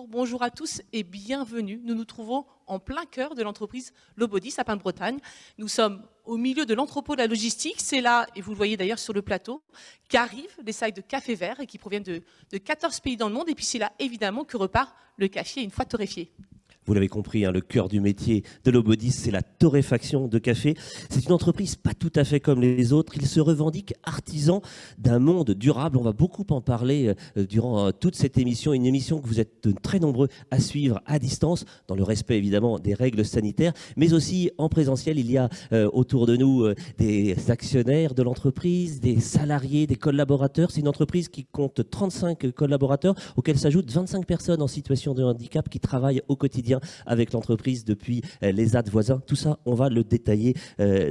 Bonjour à tous et bienvenue. Nous nous trouvons en plein cœur de l'entreprise Lobodis à Pin-de-Bretagne. Nous sommes au milieu de l'entrepôt de la logistique. C'est là, et vous le voyez d'ailleurs sur le plateau, qu'arrivent les sacs de café vert et qui proviennent de 14 pays dans le monde. Et puis c'est là évidemment que repart le café une fois torréfié. Vous l'avez compris, hein, le cœur du métier de Lobodis, c'est la torréfaction de café. C'est une entreprise pas tout à fait comme les autres. Il se revendique artisan d'un monde durable. On va beaucoup en parler durant toute cette émission. Une émission que vous êtes très nombreux à suivre à distance, dans le respect évidemment des règles sanitaires, mais aussi en présentiel. Il y a autour de nous des actionnaires de l'entreprise, des salariés, des collaborateurs. C'est une entreprise qui compte 35 collaborateurs, auxquels s'ajoutent 25 personnes en situation de handicap qui travaillent au quotidien avec l'entreprise depuis les ZAD voisins. Tout ça, on va le détailler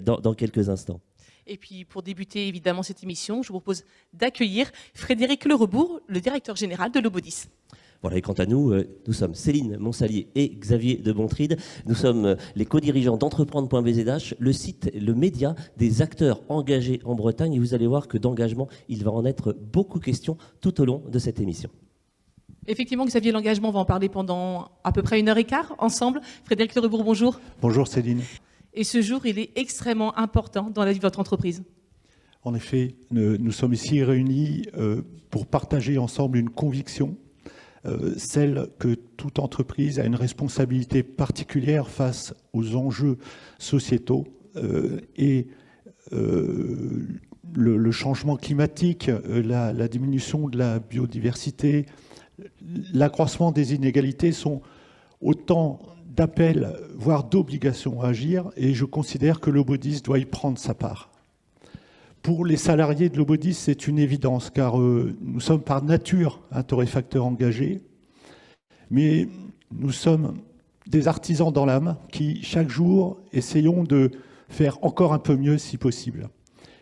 dans quelques instants. Et puis, pour débuter évidemment cette émission, je vous propose d'accueillir Frédéric Lerebourg, le directeur général de Lobodis. Voilà, et quant à nous, nous sommes Céline Monsalier et Xavier de Bontride. Nous sommes les co-dirigeants d'entreprendre.bzh, le site, le média des acteurs engagés en Bretagne. Et vous allez voir que d'engagement, il va en être beaucoup question tout au long de cette émission. Effectivement, Xavier, l'engagement, on va en parler pendant à peu près 1h15 ensemble. Frédéric Lerebourg, bonjour. Bonjour Céline. Et ce jour, il est extrêmement important dans la vie de votre entreprise. En effet, nous sommes ici réunis pour partager ensemble une conviction, celle que toute entreprise a une responsabilité particulière face aux enjeux sociétaux et le changement climatique, la diminution de la biodiversité, l'accroissement des inégalités sont autant d'appels, voire d'obligations à agir, et je considère que Lobodis doit y prendre sa part. Pour les salariés de Lobodis, c'est une évidence, car nous sommes par nature un torréfacteur engagé, mais nous sommes des artisans dans l'âme qui, chaque jour, essayons de faire encore un peu mieux si possible.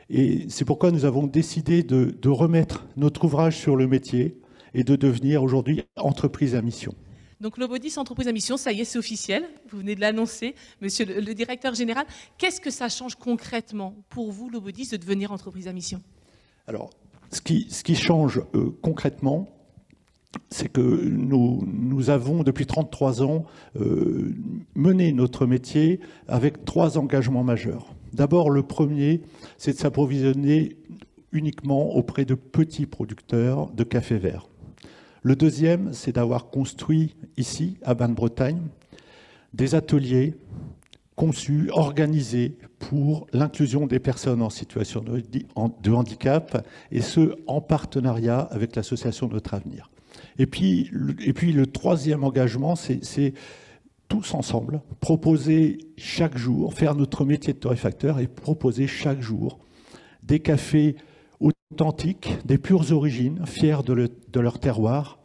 Et c'est pourquoi nous avons décidé de remettre notre ouvrage sur le métier et de devenir aujourd'hui entreprise à mission. Donc Lobodis, entreprise à mission, ça y est, c'est officiel. Vous venez de l'annoncer, monsieur le directeur général. Qu'est-ce que ça change concrètement pour vous, Lobodis, de devenir entreprise à mission? Alors, ce qui change concrètement, c'est que nous avons, depuis 33 ans, mené notre métier avec 3 engagements majeurs. D'abord, le premier, c'est de s'approvisionner uniquement auprès de petits producteurs de café vert. Le deuxième, c'est d'avoir construit ici, à Pin-de-Bretagne, des ateliers conçus, organisés pour l'inclusion des personnes en situation de handicap, et ce, en partenariat avec l'association Notre Avenir. Et puis le troisième engagement, c'est tous ensemble, proposer chaque jour, faire notre métier de torréfacteur et proposer chaque jour des cafés authentiques, des pures origines, fiers de leur terroir,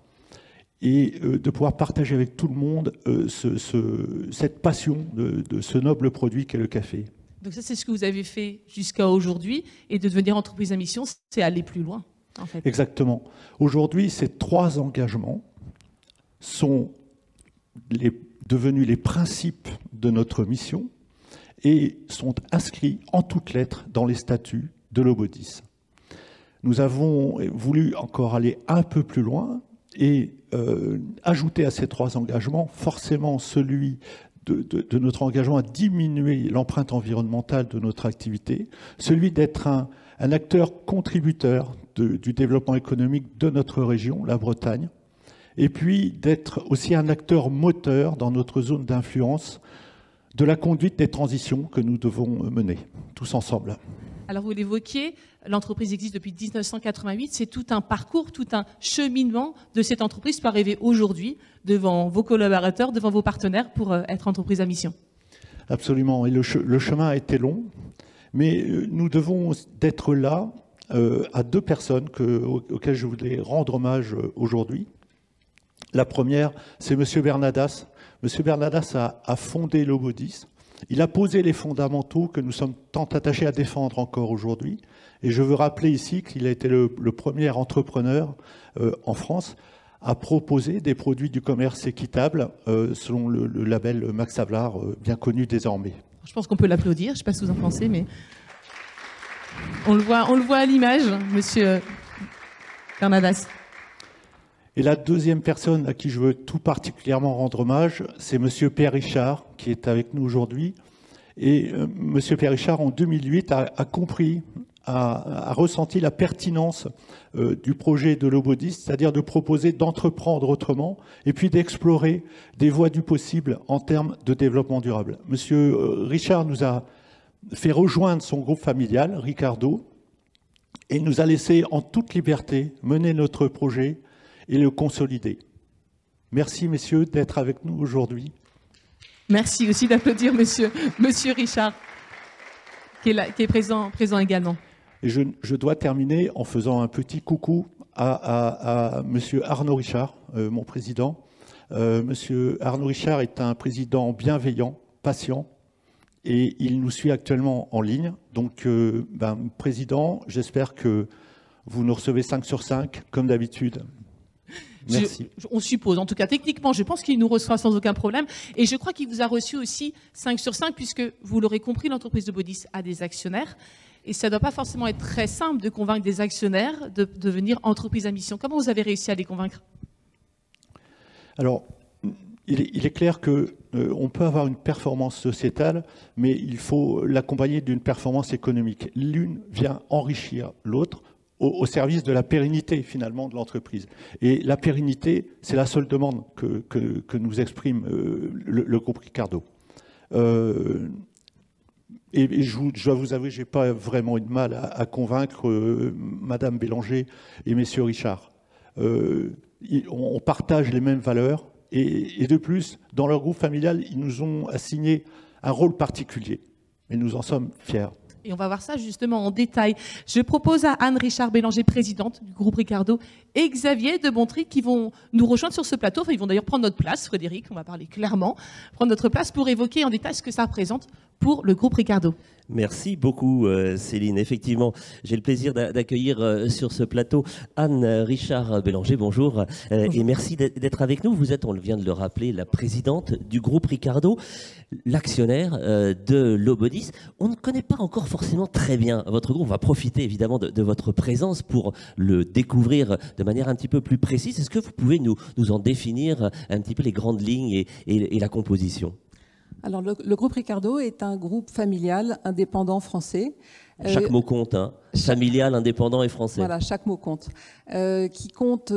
et de pouvoir partager avec tout le monde cette passion de ce noble produit qu'est le café. Donc ça, c'est ce que vous avez fait jusqu'à aujourd'hui, et de devenir entreprise à mission, c'est aller plus loin, en fait. Exactement. Aujourd'hui, ces 3 engagements sont devenus les principes de notre mission et sont inscrits en toutes lettres dans les statuts de Lobodis. Nous avons voulu encore aller un peu plus loin et ajouter à ces 3 engagements forcément celui de notre engagement à diminuer l'empreinte environnementale de notre activité, celui d'être un acteur contributeur du développement économique de notre région, la Bretagne, et puis d'être aussi un acteur moteur dans notre zone d'influence de la conduite des transitions que nous devons mener, tous ensemble. Alors vous l'évoquiez, l'entreprise existe depuis 1988, c'est tout un parcours, tout un cheminement de cette entreprise pour arriver aujourd'hui devant vos collaborateurs, devant vos partenaires pour être entreprise à mission. Absolument, et le chemin a été long, mais nous devons être là à 2 personnes auxquelles je voulais rendre hommage aujourd'hui. La première, c'est M. Bernadas. M. Bernadas a fondé Lobodis. Il a posé les fondamentaux que nous sommes tant attachés à défendre encore aujourd'hui. Et je veux rappeler ici qu'il a été le premier entrepreneur en France à proposer des produits du commerce équitable selon le label Max Havelaar, bien connu désormais. Je pense qu'on peut l'applaudir, je ne sais pas ce que vous en pensez, mais on le voit à l'image, monsieur Bernadas. Et la deuxième personne à qui je veux tout particulièrement rendre hommage, c'est Monsieur Pierre Richard, qui est avec nous aujourd'hui. Et Monsieur Pierre Richard, en 2008, a compris, a ressenti la pertinence du projet de l'Obodis, c'est-à-dire de proposer d'entreprendre autrement et puis d'explorer des voies du possible en termes de développement durable. Monsieur Richard nous a fait rejoindre son groupe familial, Ricardo, et nous a laissé en toute liberté mener notre projet et le consolider. Merci, messieurs, d'être avec nous aujourd'hui. Merci aussi d'applaudir monsieur Richard, qui est présent également. Et je dois terminer en faisant un petit coucou à monsieur Arnaud Richard, mon président. Monsieur Arnaud Richard est un président bienveillant, patient, et il nous suit actuellement en ligne. Donc, président, j'espère que vous nous recevez 5 sur 5, comme d'habitude. Merci. On suppose, en tout cas techniquement, je pense qu'il nous reçoit sans aucun problème. Et je crois qu'il vous a reçu aussi 5 sur 5, puisque vous l'aurez compris, l'entreprise Lobodis a des actionnaires. Et ça ne doit pas forcément être très simple de convaincre des actionnaires de devenir entreprise à mission. Comment vous avez réussi à les convaincre? Alors, il est clair qu'on peut avoir une performance sociétale, mais il faut l'accompagner d'une performance économique. L'une vient enrichir l'autre au service de la pérennité, finalement, de l'entreprise. Et la pérennité, c'est la seule demande que nous exprime le groupe Ricardo. Et je dois vous avouer, je n'ai pas vraiment eu de mal à convaincre Madame Bélanger et Messieurs Richard. On partage les mêmes valeurs et de plus, dans leur groupe familial, ils nous ont assigné un rôle particulier. Et nous en sommes fiers. Et on va voir ça justement en détail. Je propose à Anne Richard Bélanger, présidente du groupe Ricardo, et Xavier de Bontry qui vont nous rejoindre sur ce plateau. Enfin, ils vont d'ailleurs prendre notre place, Frédéric, on va parler clairement, prendre notre place pour évoquer en détail ce que ça représente pour le groupe Ricardo. Merci beaucoup Céline. Effectivement, j'ai le plaisir d'accueillir sur ce plateau Anne Richard Bélanger. Bonjour. Et merci d'être avec nous. Vous êtes, on vient de le rappeler, la présidente du groupe Ricardo, l'actionnaire de l'Obodis. On ne connaît pas encore forcément très bien votre groupe. On va profiter évidemment de votre présence pour le découvrir de manière un petit peu plus précise. Est-ce que vous pouvez nous en définir un petit peu les grandes lignes et la composition ? Alors, le groupe Ricardo est un groupe familial indépendant français. Chaque mot compte, hein. Familial, indépendant et français. Voilà, chaque mot compte. Qui compte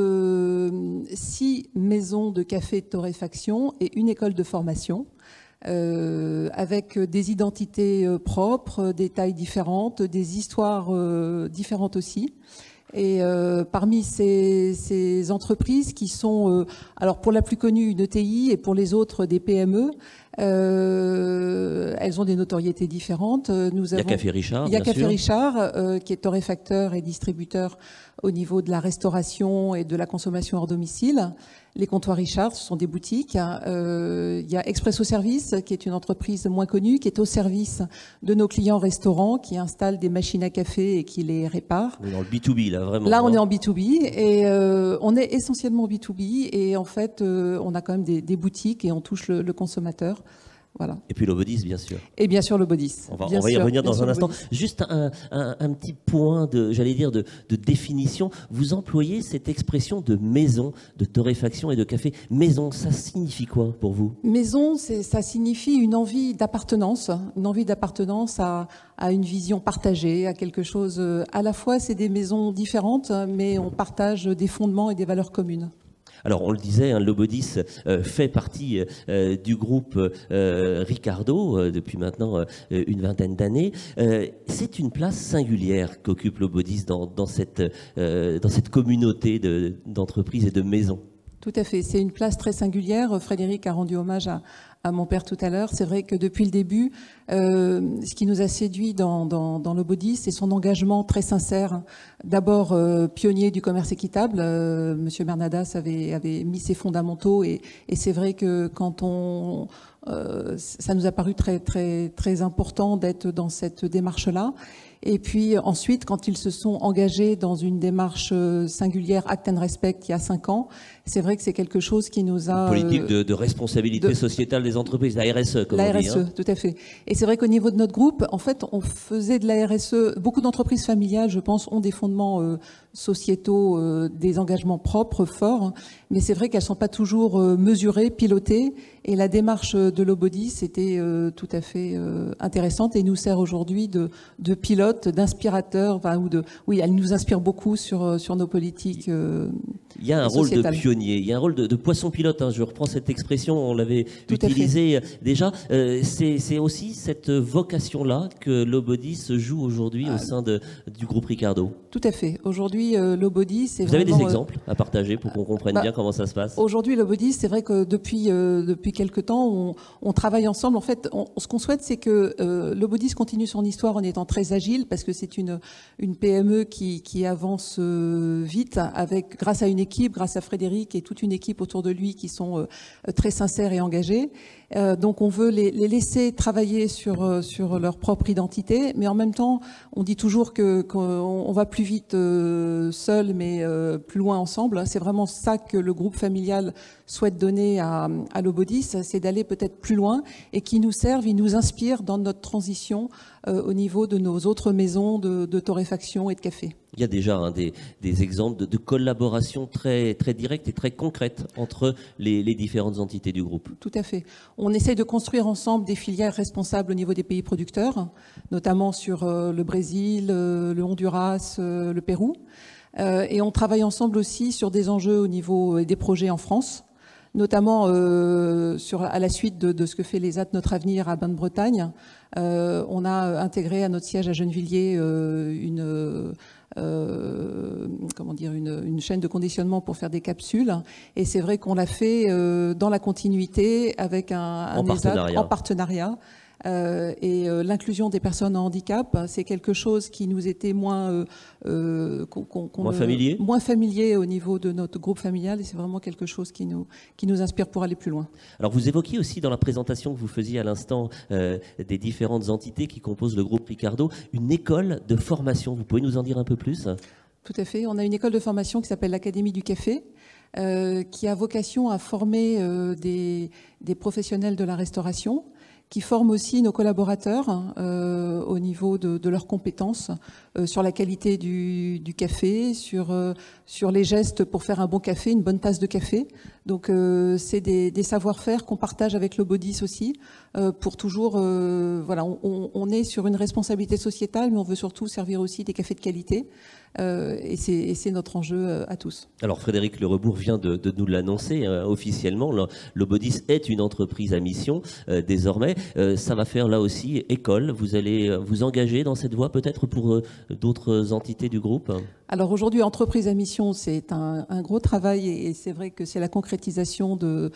6 maisons de café de torréfaction et une école de formation. Avec des identités propres, des tailles différentes, des histoires différentes aussi. Et parmi ces entreprises qui sont, alors pour la plus connue, une ETI et pour les autres des PME, elles ont des notoriétés différentes. Il y a Café Richard, il y a Café Richard, qui est torréfacteur et distributeur au niveau de la restauration et de la consommation hors domicile. Les comptoirs Richard, ce sont des boutiques. Il y a Expresso Service, qui est une entreprise moins connue, qui est au service de nos clients restaurants, qui installent des machines à café et qui les réparent. On est dans le B2B, là, vraiment. Là, on est en B2B et on est essentiellement B2B. Et en fait, on a quand même des boutiques et on touche le consommateur. Voilà. Et puis l'Obodis, bien sûr. Et bien sûr l'Obodis. On va y revenir dans un instant. Juste un petit point de définition. Vous employez cette expression de maison, de torréfaction et de café. Maison, ça signifie quoi pour vous? Maison, ça signifie une envie d'appartenance à une vision partagée, à quelque chose. À la fois, c'est des maisons différentes, mais on partage des fondements et des valeurs communes. Alors, on le disait, hein, l'Obodis fait partie du groupe Ricardo depuis maintenant une vingtaine d'années. C'est une place singulière qu'occupe l'Obodis dans cette communauté d'entreprises et de maisons. Tout à fait. C'est une place très singulière. Frédéric a rendu hommage à mon père tout à l'heure. C'est vrai que depuis le début, ce qui nous a séduit dans l'Obodis, c'est son engagement très sincère. D'abord pionnier du commerce équitable. Monsieur Bernadas avait mis ses fondamentaux et c'est vrai que quand on ça nous a paru très important d'être dans cette démarche-là. Et puis ensuite, quand ils se sont engagés dans une démarche singulière Act and Respect il y a 5 ans, c'est vrai que c'est quelque chose qui nous a... Une politique de responsabilité sociétale des entreprises, la RSE, comme on dit. La RSE, tout à fait. Et c'est vrai qu'au niveau de notre groupe, en fait, on faisait de la RSE. Beaucoup d'entreprises familiales, je pense, ont des fondements sociétaux, des engagements propres, forts. Mais c'est vrai qu'elles ne sont pas toujours mesurées, pilotées. Et la démarche de Lobody, c'était tout à fait intéressante et nous sert aujourd'hui de pilote, d'inspirateur, oui, elle nous inspire beaucoup sur nos politiques. Il y a un rôle de pionnier, il y a un rôle de poisson pilote. Je reprends cette expression, on l'avait utilisée déjà. C'est aussi cette vocation-là que Lobody se joue aujourd'hui au sein du groupe Ricardo. Tout à fait. Aujourd'hui, Lobody, c'est Vous avez des exemples à partager pour qu'on comprenne bien comment ça se passe? Aujourd'hui, Lobody, c'est vrai que depuis quelque temps, on travaille ensemble. En fait, ce qu'on souhaite, c'est que Lobody continue son histoire en étant très agile, parce que c'est une PME qui avance vite, grâce à une équipe, grâce à Frédéric et toute une équipe autour de lui qui sont très sincères et engagés. Donc on veut les laisser travailler sur leur propre identité, mais en même temps, on dit toujours qu'on va plus vite seul, mais plus loin ensemble. C'est vraiment ça que le groupe familial souhaite donner à Lobody, c'est d'aller peut-être plus loin et qui nous servent, ils nous inspirent dans notre transition au niveau de nos autres maisons de torréfaction et de café. Il y a déjà des exemples de collaboration très directe et très concrète entre les différentes entités du groupe. Tout à fait. On essaie de construire ensemble des filières responsables au niveau des pays producteurs, notamment sur le Brésil, le Honduras, le Pérou. Et on travaille ensemble aussi sur des enjeux au niveau des projets en France, notamment à la suite de ce que fait l'ESAT Notre Avenir à Bain de Bretagne. On a intégré à notre siège à Gennevilliers une chaîne de conditionnement pour faire des capsules. Et c'est vrai qu'on l'a fait dans la continuité avec un ESAT en partenariat. Et l'inclusion des personnes en handicap, c'est quelque chose qui nous était moins familier au niveau de notre groupe familial, et c'est vraiment quelque chose qui nous inspire pour aller plus loin. Alors vous évoquiez aussi dans la présentation que vous faisiez à l'instant des différentes entités qui composent le groupe Ricardo, une école de formation. Vous pouvez nous en dire un peu plus ? Tout à fait. On a une école de formation qui s'appelle l'Académie du Café, qui a vocation à former des professionnels de la restauration, qui forment aussi nos collaborateurs au niveau de leurs compétences sur la qualité du café, sur les gestes pour faire un bon café, une bonne tasse de café. Donc c'est des savoir-faire qu'on partage avec Lobody aussi pour toujours... on est sur une responsabilité sociétale, mais on veut surtout servir aussi des cafés de qualité. Et c'est notre enjeu à tous. Alors Frédéric Lerebourg vient de nous l'annoncer officiellement. Lobody est une entreprise à mission désormais. Ça va faire là aussi école. Vous allez vous engager dans cette voie peut-être pour d'autres entités du groupe ? Alors aujourd'hui, entreprise à mission, c'est un gros travail et c'est vrai que c'est la concrétisation d'une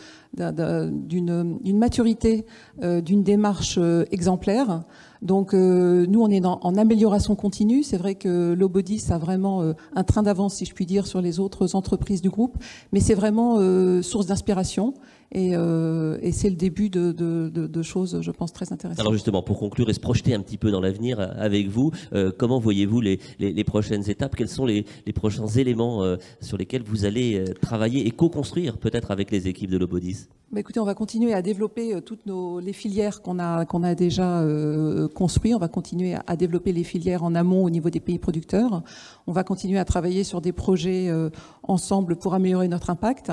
maturité, d'une démarche exemplaire. Donc nous, on est en amélioration continue. C'est vrai que Lobody a vraiment un train d'avance, si je puis dire, sur les autres entreprises du groupe, mais c'est vraiment source d'inspiration et c'est le début de choses, je pense, très intéressantes. Alors justement, pour conclure et se projeter un petit peu dans l'avenir avec vous, comment voyez-vous les prochaines étapes ? Quels sont les prochains éléments sur lesquels vous allez travailler et co-construire peut-être avec les équipes de Lobody ? Écoutez, on va continuer à développer toutes les filières qu'on a déjà construites. On va continuer à développer les filières en amont au niveau des pays producteurs. On va continuer à travailler sur des projets ensemble pour améliorer notre impact.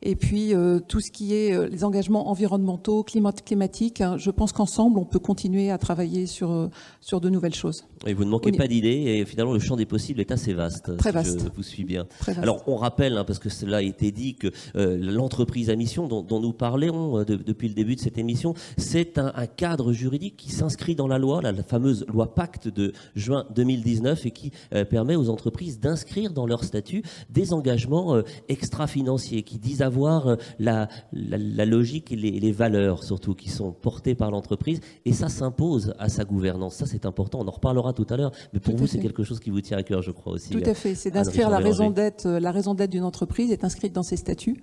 Et puis tout ce qui est les engagements environnementaux, climatiques, je pense qu'ensemble on peut continuer à travailler sur de nouvelles choses. Et vous ne manquez pas d'idées et finalement le champ des possibles est assez vaste. Très vaste. Si je vous suis bien. Très vaste. Alors on rappelle, parce que cela a été dit, que l'entreprise à mission dont nous parlons depuis le début de cette émission, c'est un cadre juridique qui s'inscrit dans la loi, la fameuse loi Pacte de juin 2019 et qui permet aux entreprises d'inscrire dans leur statut des engagements extra-financiers qui disent avoir la logique et les valeurs surtout qui sont portées par l'entreprise, et ça s'impose à sa gouvernance. Ça, c'est important. On en reparlera tout à l'heure, mais pour vous, c'est quelque chose qui vous tient à cœur, je crois aussi. Tout à fait. C'est d'inscrire la raison d'être d'une entreprise est inscrite dans ses statuts.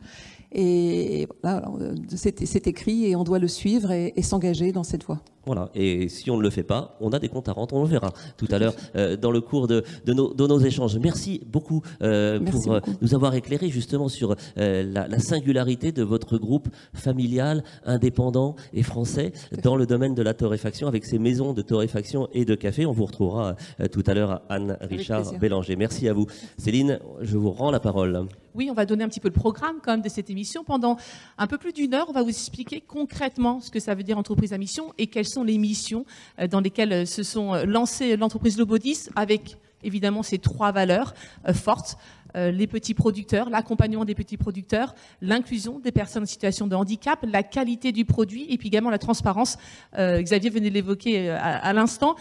Et voilà, c'est écrit et on doit le suivre et s'engager dans cette voie. Voilà, et si on ne le fait pas, on a des comptes à rendre, on le verra tout à l'heure dans le cours de nos échanges. Merci beaucoup pour nous avoir éclairé justement sur la singularité de votre groupe familial, indépendant et français dans le domaine de la torréfaction, avec ces maisons de torréfaction et de café. On vous retrouvera tout à l'heure à Anne-Richard Bélanger. Merci à vous. Céline, je vous rends la parole. Oui, on va donner un petit peu le programme quand même de cette émission. Pendant un peu plus d'une heure, on va vous expliquer concrètement ce que ça veut dire entreprise à mission et quelles sont les missions dans lesquelles se sont lancées l'entreprise Lobodis, avec évidemment ces 3 valeurs fortes. Les petits producteurs, l'accompagnement des petits producteurs, l'inclusion des personnes en situation de handicap, la qualité du produit et puis également la transparence. Xavier venait de l'évoquer à l'instant.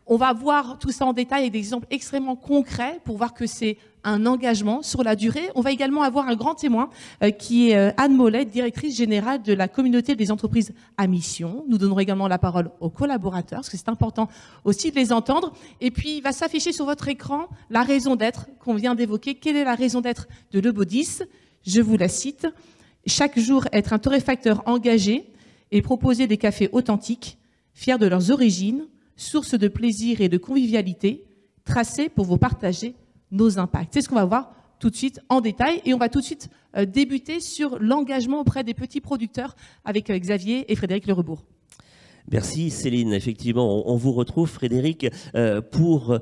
On va voir tout ça en détail avec des exemples extrêmement concrets pour voir que c'est un engagement sur la durée. On va également avoir un grand témoin qui est Anne Mollet, directrice générale de la communauté des entreprises à mission. Nous donnerons également la parole aux collaborateurs, parce que c'est important aussi de les entendre. Et puis, il va s'afficher sur votre écran la raison d'être qu'on vient d'évoquer. Quelle est la raison d'être de Lobodis? Je vous la cite. Chaque jour, être un torréfacteur engagé et proposer des cafés authentiques, fiers de leurs origines, source de plaisir et de convivialité, tracés pour vous partager nos impacts. C'est ce qu'on va voir tout de suite en détail et on va tout de suite débuter sur l'engagement auprès des petits producteurs avec Xavier et Frédéric Lerebourg. Merci Céline. Effectivement, on vous retrouve Frédéric pour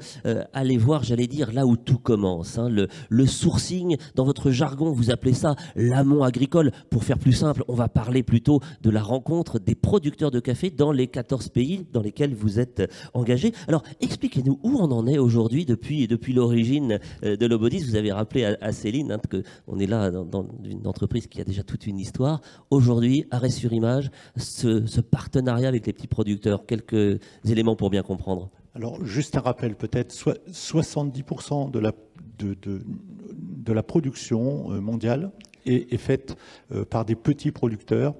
aller voir, j'allais dire, là où tout commence. Hein, le sourcing, dans votre jargon, vous appelez ça l'amont agricole. Pour faire plus simple, on va parler plutôt de la rencontre des producteurs de café dans les 14 pays dans lesquels vous êtes engagés. Alors, expliquez-nous où on en est aujourd'hui depuis l'origine de Lobodis. Vous avez rappelé à Céline qu'on est là dans une entreprise qui a déjà toute une histoire. Aujourd'hui, arrêt sur image, ce partenariat avec les petits producteurs, quelques éléments pour bien comprendre. Alors, juste un rappel peut-être, 70% de la production mondiale est faite par des petits producteurs.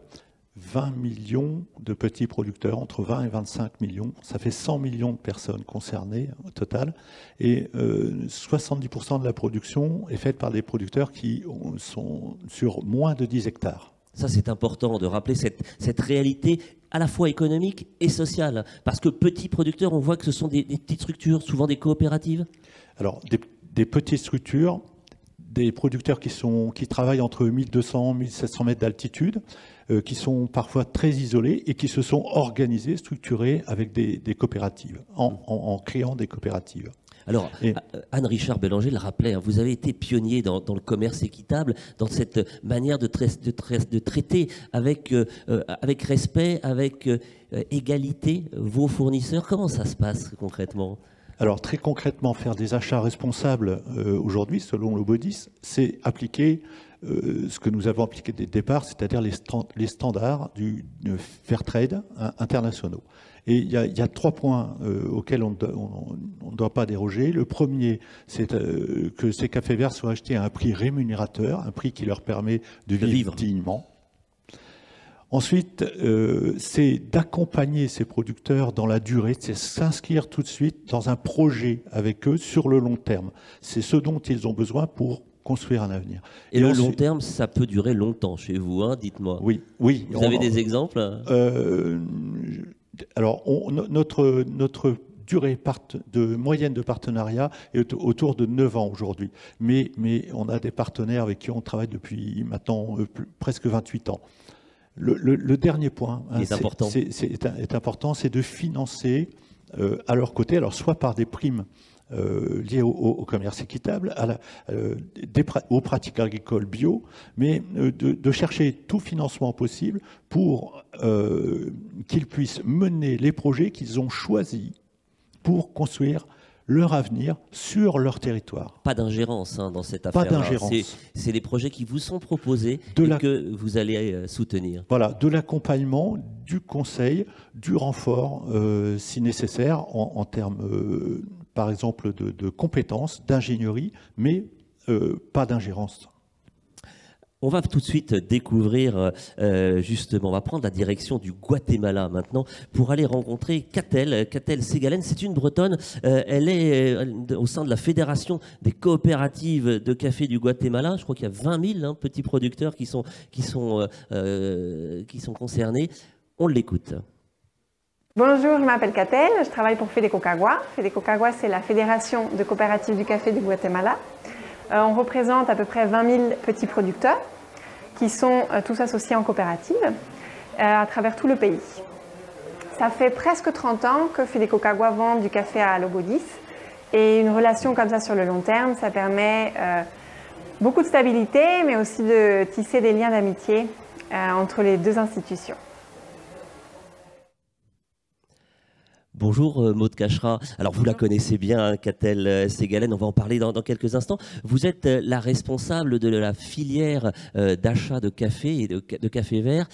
20 millions de petits producteurs, entre 20 et 25 millions. Ça fait 100 millions de personnes concernées au total. Et 70% de la production est faite par des producteurs qui sont sur moins de 10 hectares. Ça, c'est important de rappeler cette réalité à la fois économique et sociale. Parce que petits producteurs, on voit que ce sont des petites structures, souvent des coopératives. Alors, des petites structures, des producteurs qui travaillent entre 1200 et 1700 mètres d'altitude, qui sont parfois très isolés et qui se sont organisés, structurés avec des coopératives, en créant des coopératives. Alors, Anne-Richard Bélanger le rappelait, hein, vous avez été pionnier dans le commerce équitable, dans cette manière de traiter avec respect, avec égalité vos fournisseurs. Comment ça se passe concrètement ? Alors, très concrètement, faire des achats responsables aujourd'hui, selon Lobodis, c'est appliquer ce que nous avons appliqué dès le départ, c'est-à-dire les standards du fair trade internationaux. Et il y a 3 points auxquels on ne doit pas déroger. Le premier, c'est que ces cafés verts soient achetés à un prix rémunérateur, un prix qui leur permet de vivre dignement. Ensuite, c'est d'accompagner ces producteurs dans la durée, c'est s'inscrire tout de suite dans un projet avec eux sur le long terme. C'est ce dont ils ont besoin pour construire un avenir. Et le long terme, ça peut durer longtemps chez vous, hein, dites-moi. Oui. Vous avez des exemples ? Alors, notre durée moyenne de partenariat est autour de 9 ans aujourd'hui. Mais on a des partenaires avec qui on travaille depuis maintenant presque 28 ans. Le dernier point est important, c'est de financer à leur côté, alors soit par des primes liées au commerce équitable, aux pratiques agricoles bio, mais de chercher tout financement possible pour qu'ils puissent mener les projets qu'ils ont choisis pour construire leur avenir sur leur territoire. Pas d'ingérence dans cette affaire-là. Pas d'ingérence. C'est les projets qui vous sont proposés que vous allez soutenir. Voilà, de l'accompagnement, du conseil, du renfort si nécessaire en termes, par exemple, de compétences, d'ingénierie, mais pas d'ingérence. On va tout de suite découvrir, justement, on va prendre la direction du Guatemala maintenant pour aller rencontrer Catel Segalen. C'est une Bretonne, elle est au sein de la Fédération des coopératives de café du Guatemala. Je crois qu'il y a 20 000 petits producteurs qui sont concernés. On l'écoute. Bonjour, je m'appelle Catel, je travaille pour FEDECOCAGUA. FEDECOCAGUA, c'est la Fédération de coopératives du café du Guatemala. On représente à peu près 20 000 petits producteurs qui sont tous associés en coopérative à travers tout le pays. Ça fait presque 30 ans que FEDECOCAGUA vend du café à Lobodis et une relation comme ça sur le long terme, ça permet beaucoup de stabilité mais aussi de tisser des liens d'amitié entre les deux institutions. Bonjour Maud Cachera. Alors vous la connaissez bien, Catel Segalen, on va en parler dans quelques instants. Vous êtes la responsable de la filière d'achat de café et de café vert.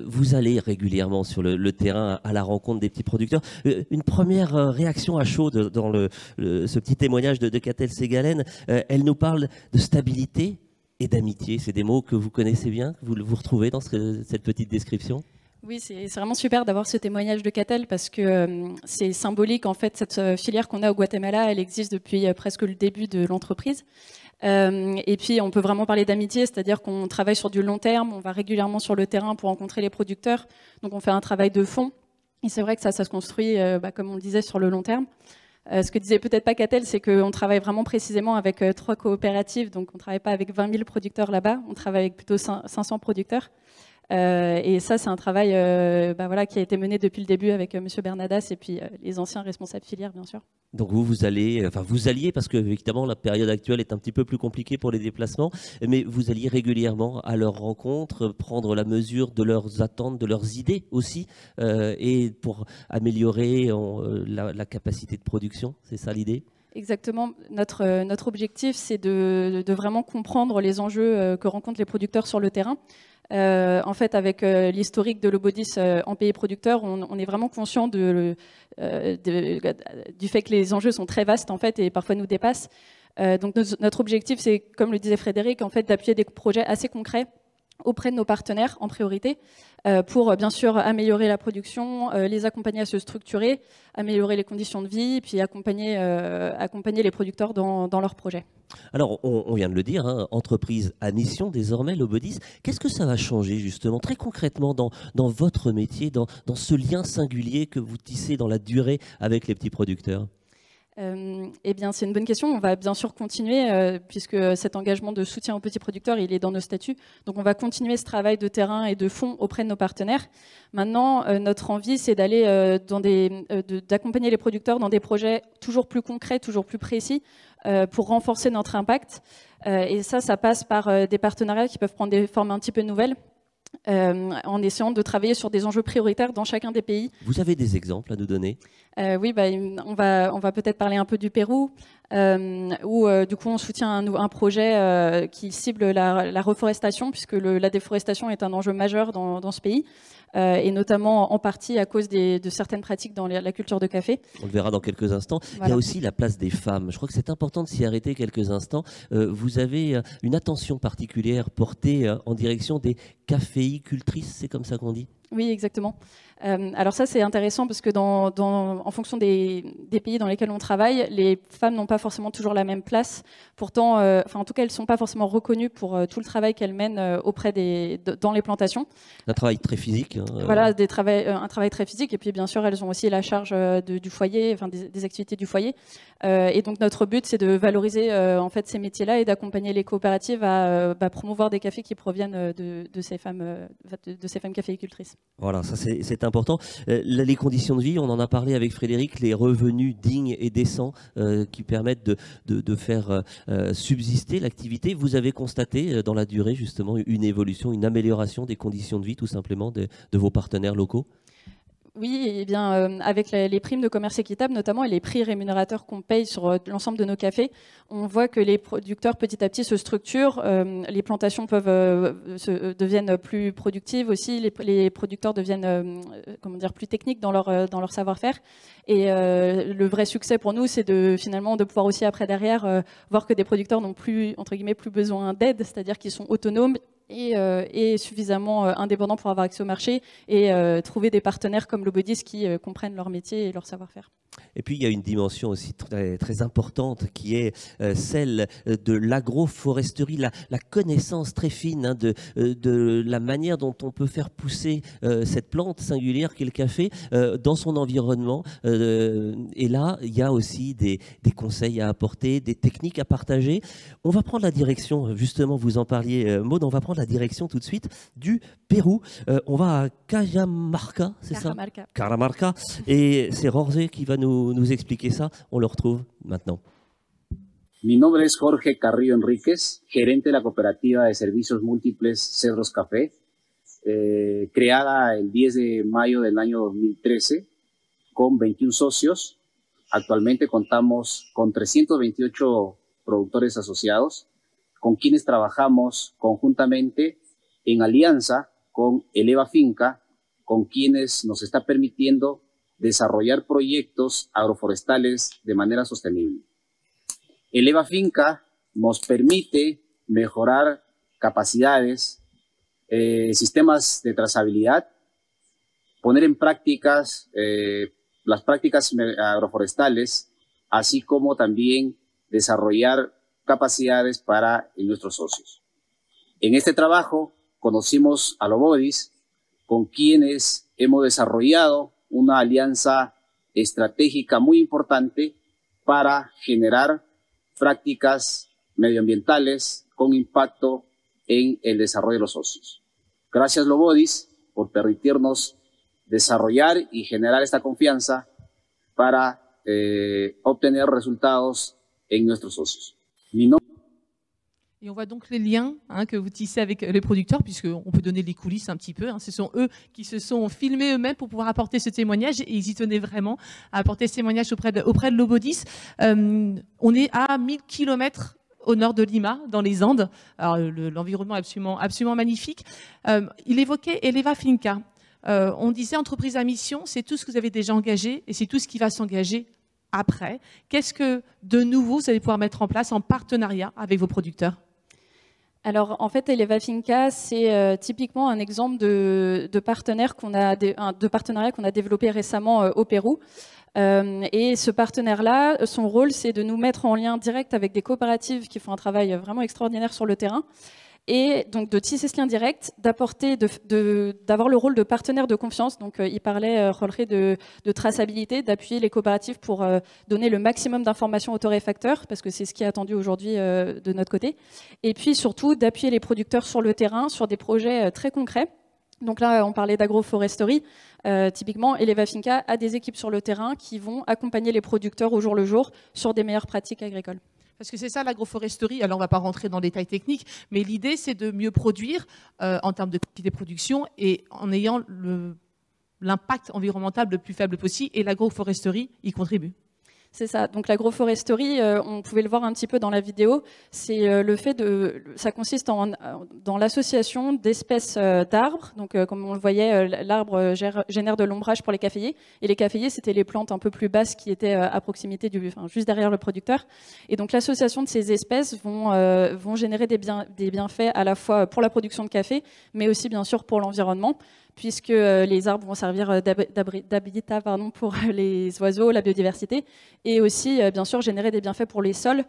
Vous allez régulièrement sur le terrain à la rencontre des petits producteurs. Une première réaction à chaud dans ce petit témoignage de Catel Segalen. Elle nous parle de stabilité et d'amitié. C'est des mots que vous connaissez bien, que vous retrouvez dans cette petite description? Oui, c'est vraiment super d'avoir ce témoignage de Catel parce que c'est symbolique. En fait, cette filière qu'on a au Guatemala, elle existe depuis presque le début de l'entreprise. Et puis, on peut vraiment parler d'amitié, c'est-à-dire qu'on travaille sur du long terme, on va régulièrement sur le terrain pour rencontrer les producteurs. Donc, on fait un travail de fond. Et c'est vrai que ça se construit, comme on le disait, sur le long terme. Ce que disait peut-être pas Catel, c'est qu'on travaille vraiment précisément avec 3 coopératives. Donc, on ne travaille pas avec 20 000 producteurs là-bas, on travaille avec plutôt 500 producteurs. Et ça, c'est un travail qui a été mené depuis le début avec Monsieur Bernadas et puis les anciens responsables filières, bien sûr. Donc vous alliez, parce que évidemment la période actuelle est un petit peu plus compliquée pour les déplacements, mais vous alliez régulièrement à leur rencontre, prendre la mesure de leurs attentes, de leurs idées aussi, et pour améliorer la capacité de production, c'est ça l'idée ? Exactement. Notre objectif, c'est de vraiment comprendre les enjeux que rencontrent les producteurs sur le terrain. En fait, avec l'historique de Lobodis en pays producteur, on est vraiment conscient du fait que les enjeux sont très vastes en fait et parfois nous dépassent. Donc notre objectif, c'est, comme le disait Frédéric, en fait, d'appuyer des projets assez concrets auprès de nos partenaires en priorité pour bien sûr améliorer la production, les accompagner à se structurer, améliorer les conditions de vie, puis accompagner les producteurs dans leurs projets. Alors, on vient de le dire, hein, entreprise à mission désormais, Lobodis. Qu'est-ce que ça va changer justement, très concrètement, dans votre métier, dans ce lien singulier que vous tissez dans la durée avec les petits producteurs ? Eh bien, c'est une bonne question. On va bien sûr continuer, puisque cet engagement de soutien aux petits producteurs, il est dans nos statuts. Donc, on va continuer ce travail de terrain et de fond auprès de nos partenaires. Maintenant, notre envie, c'est d'aller d'accompagner les producteurs dans des projets toujours plus concrets, toujours plus précis, pour renforcer notre impact. Et ça passe par des partenariats qui peuvent prendre des formes un petit peu nouvelles. En essayant de travailler sur des enjeux prioritaires dans chacun des pays. Vous avez des exemples à nous donner ? Oui, on va peut-être parler un peu du Pérou, où du coup on soutient un projet qui cible la reforestation, puisque la déforestation est un enjeu majeur dans ce pays, et notamment en partie à cause de certaines pratiques dans la culture de café. On le verra dans quelques instants. Voilà. Il y a aussi la place des femmes. Je crois que c'est important de s'y arrêter quelques instants. Vous avez une attention particulière portée en direction des caféicultrices, c'est comme ça qu'on dit ? Oui, exactement. Alors ça, c'est intéressant parce que en fonction des pays dans lesquels on travaille, les femmes n'ont pas forcément toujours la même place. Pourtant, en tout cas, elles ne sont pas forcément reconnues pour tout le travail qu'elles mènent dans les plantations. Un travail très physique. Hein, Voilà, un travail très physique. Et puis, bien sûr, elles ont aussi la charge du foyer, des activités du foyer. Et donc, notre but, c'est de valoriser en fait ces métiers-là et d'accompagner les coopératives à promouvoir des cafés qui proviennent de ces femmes caféicultrices. Voilà, ça c'est important. Les conditions de vie, on en a parlé avec Frédéric, les revenus dignes et décents qui permettent de faire subsister l'activité. Vous avez constaté dans la durée justement une évolution, une amélioration des conditions de vie tout simplement de vos partenaires locaux ? Oui, eh bien, avec les primes de commerce équitable notamment et les prix rémunérateurs qu'on paye sur l'ensemble de nos cafés, on voit que les producteurs petit à petit se structurent, les plantations deviennent plus productives aussi, les producteurs deviennent plus techniques dans leur savoir-faire. Et le vrai succès pour nous, c'est finalement de pouvoir aussi après derrière voir que des producteurs n'ont plus, entre guillemets, plus besoin d'aide, c'est-à-dire qu'ils sont autonomes, et suffisamment indépendants pour avoir accès au marché et trouver des partenaires comme Lobodis qui comprennent leur métier et leur savoir-faire. Et puis il y a une dimension aussi très importante qui est celle de l'agroforesterie, la connaissance très fine de la manière dont on peut faire pousser cette plante singulière qu'est le café dans son environnement. Et là, il y a aussi des conseils à apporter, des techniques à partager. On va prendre la direction, justement, vous en parliez, Maud, on va prendre la direction tout de suite du Pérou. On va à Cajamarca, c'est ça? Cajamarca. Et c'est Jorge qui va nous expliquer ça. On le retrouve maintenant. Mi nombre es Jorge Carrillo Enríquez, gerente de la cooperativa de servicios múltiples Cedros Café, creada el 10 de mayo del año 2013 con 21 socios. Actualmente contamos con 328 productores asociados, con quienes trabajamos conjuntamente en alianza con Eleva Finca, con quienes nos está permitiendo desarrollar proyectos agroforestales de manera sostenible. Eleva Finca nos permite mejorar capacidades, sistemas de trazabilidad, poner en prácticas las prácticas agroforestales, así como también desarrollar capacidades para nuestros socios. En este trabajo conocimos a Lobodis, con quienes hemos desarrollado una alianza estratégica muy importante para generar prácticas medioambientales con impacto en el desarrollo de los socios. Gracias, Lobodis, por permitirnos desarrollar y generar esta confianza para obtener resultados en nuestros socios. Et on voit donc les liens que vous tissez avec les producteurs, puisqu'on peut donner les coulisses un petit peu. Ce sont eux qui se sont filmés eux-mêmes pour pouvoir apporter ce témoignage, et ils y tenaient vraiment à apporter ce témoignage auprès de Lobodis. On est à 1000 km au nord de Lima, dans les Andes. L'environnement est absolument magnifique. Il évoquait Eleva Finca. On disait entreprise à mission, c'est tout ce que vous avez déjà engagé et c'est tout ce qui va s'engager après. Qu'est-ce que de nouveau vous allez pouvoir mettre en place en partenariat avec vos producteurs? Alors, en fait, Eleva Finca, c'est typiquement un exemple de partenariat qu'on a développé récemment au Pérou. Et ce partenaire-là, son rôle, c'est de nous mettre en lien direct avec des coopératives qui font un travail vraiment extraordinaire sur le terrain. Et donc de tisser ce lien direct, d'avoir le rôle de partenaire de confiance. Donc il parlait, Jorge, de traçabilité, d'appuyer les coopératives pour donner le maximum d'informations aux torréfacteurs, parce que c'est ce qui est attendu aujourd'hui de notre côté. Et puis surtout d'appuyer les producteurs sur le terrain, sur des projets très concrets. Donc là, on parlait d'agroforesterie. Typiquement, Eleva Finca a des équipes sur le terrain qui vont accompagner les producteurs au jour le jour sur des meilleures pratiques agricoles. Parce que c'est ça l'agroforesterie. Alors on ne va pas rentrer dans les détails techniques, mais l'idée c'est de mieux produire en termes de quantité de production et en ayant l'impact environnemental le plus faible possible, et l'agroforesterie y contribue. C'est ça. Donc l'agroforesterie, on pouvait le voir un petit peu dans la vidéo, c'est ça consiste dans l'association d'espèces d'arbres. Donc comme on le voyait, l'arbre génère de l'ombrage pour les caféiers, et les caféiers, c'était les plantes un peu plus basses qui étaient à proximité juste derrière le producteur. Et donc l'association de ces espèces vont générer des bienfaits à la fois pour la production de café, mais aussi bien sûr pour l'environnement, puisque les arbres vont servir d'habitat pour les oiseaux, la biodiversité, et aussi, bien sûr, générer des bienfaits pour les sols,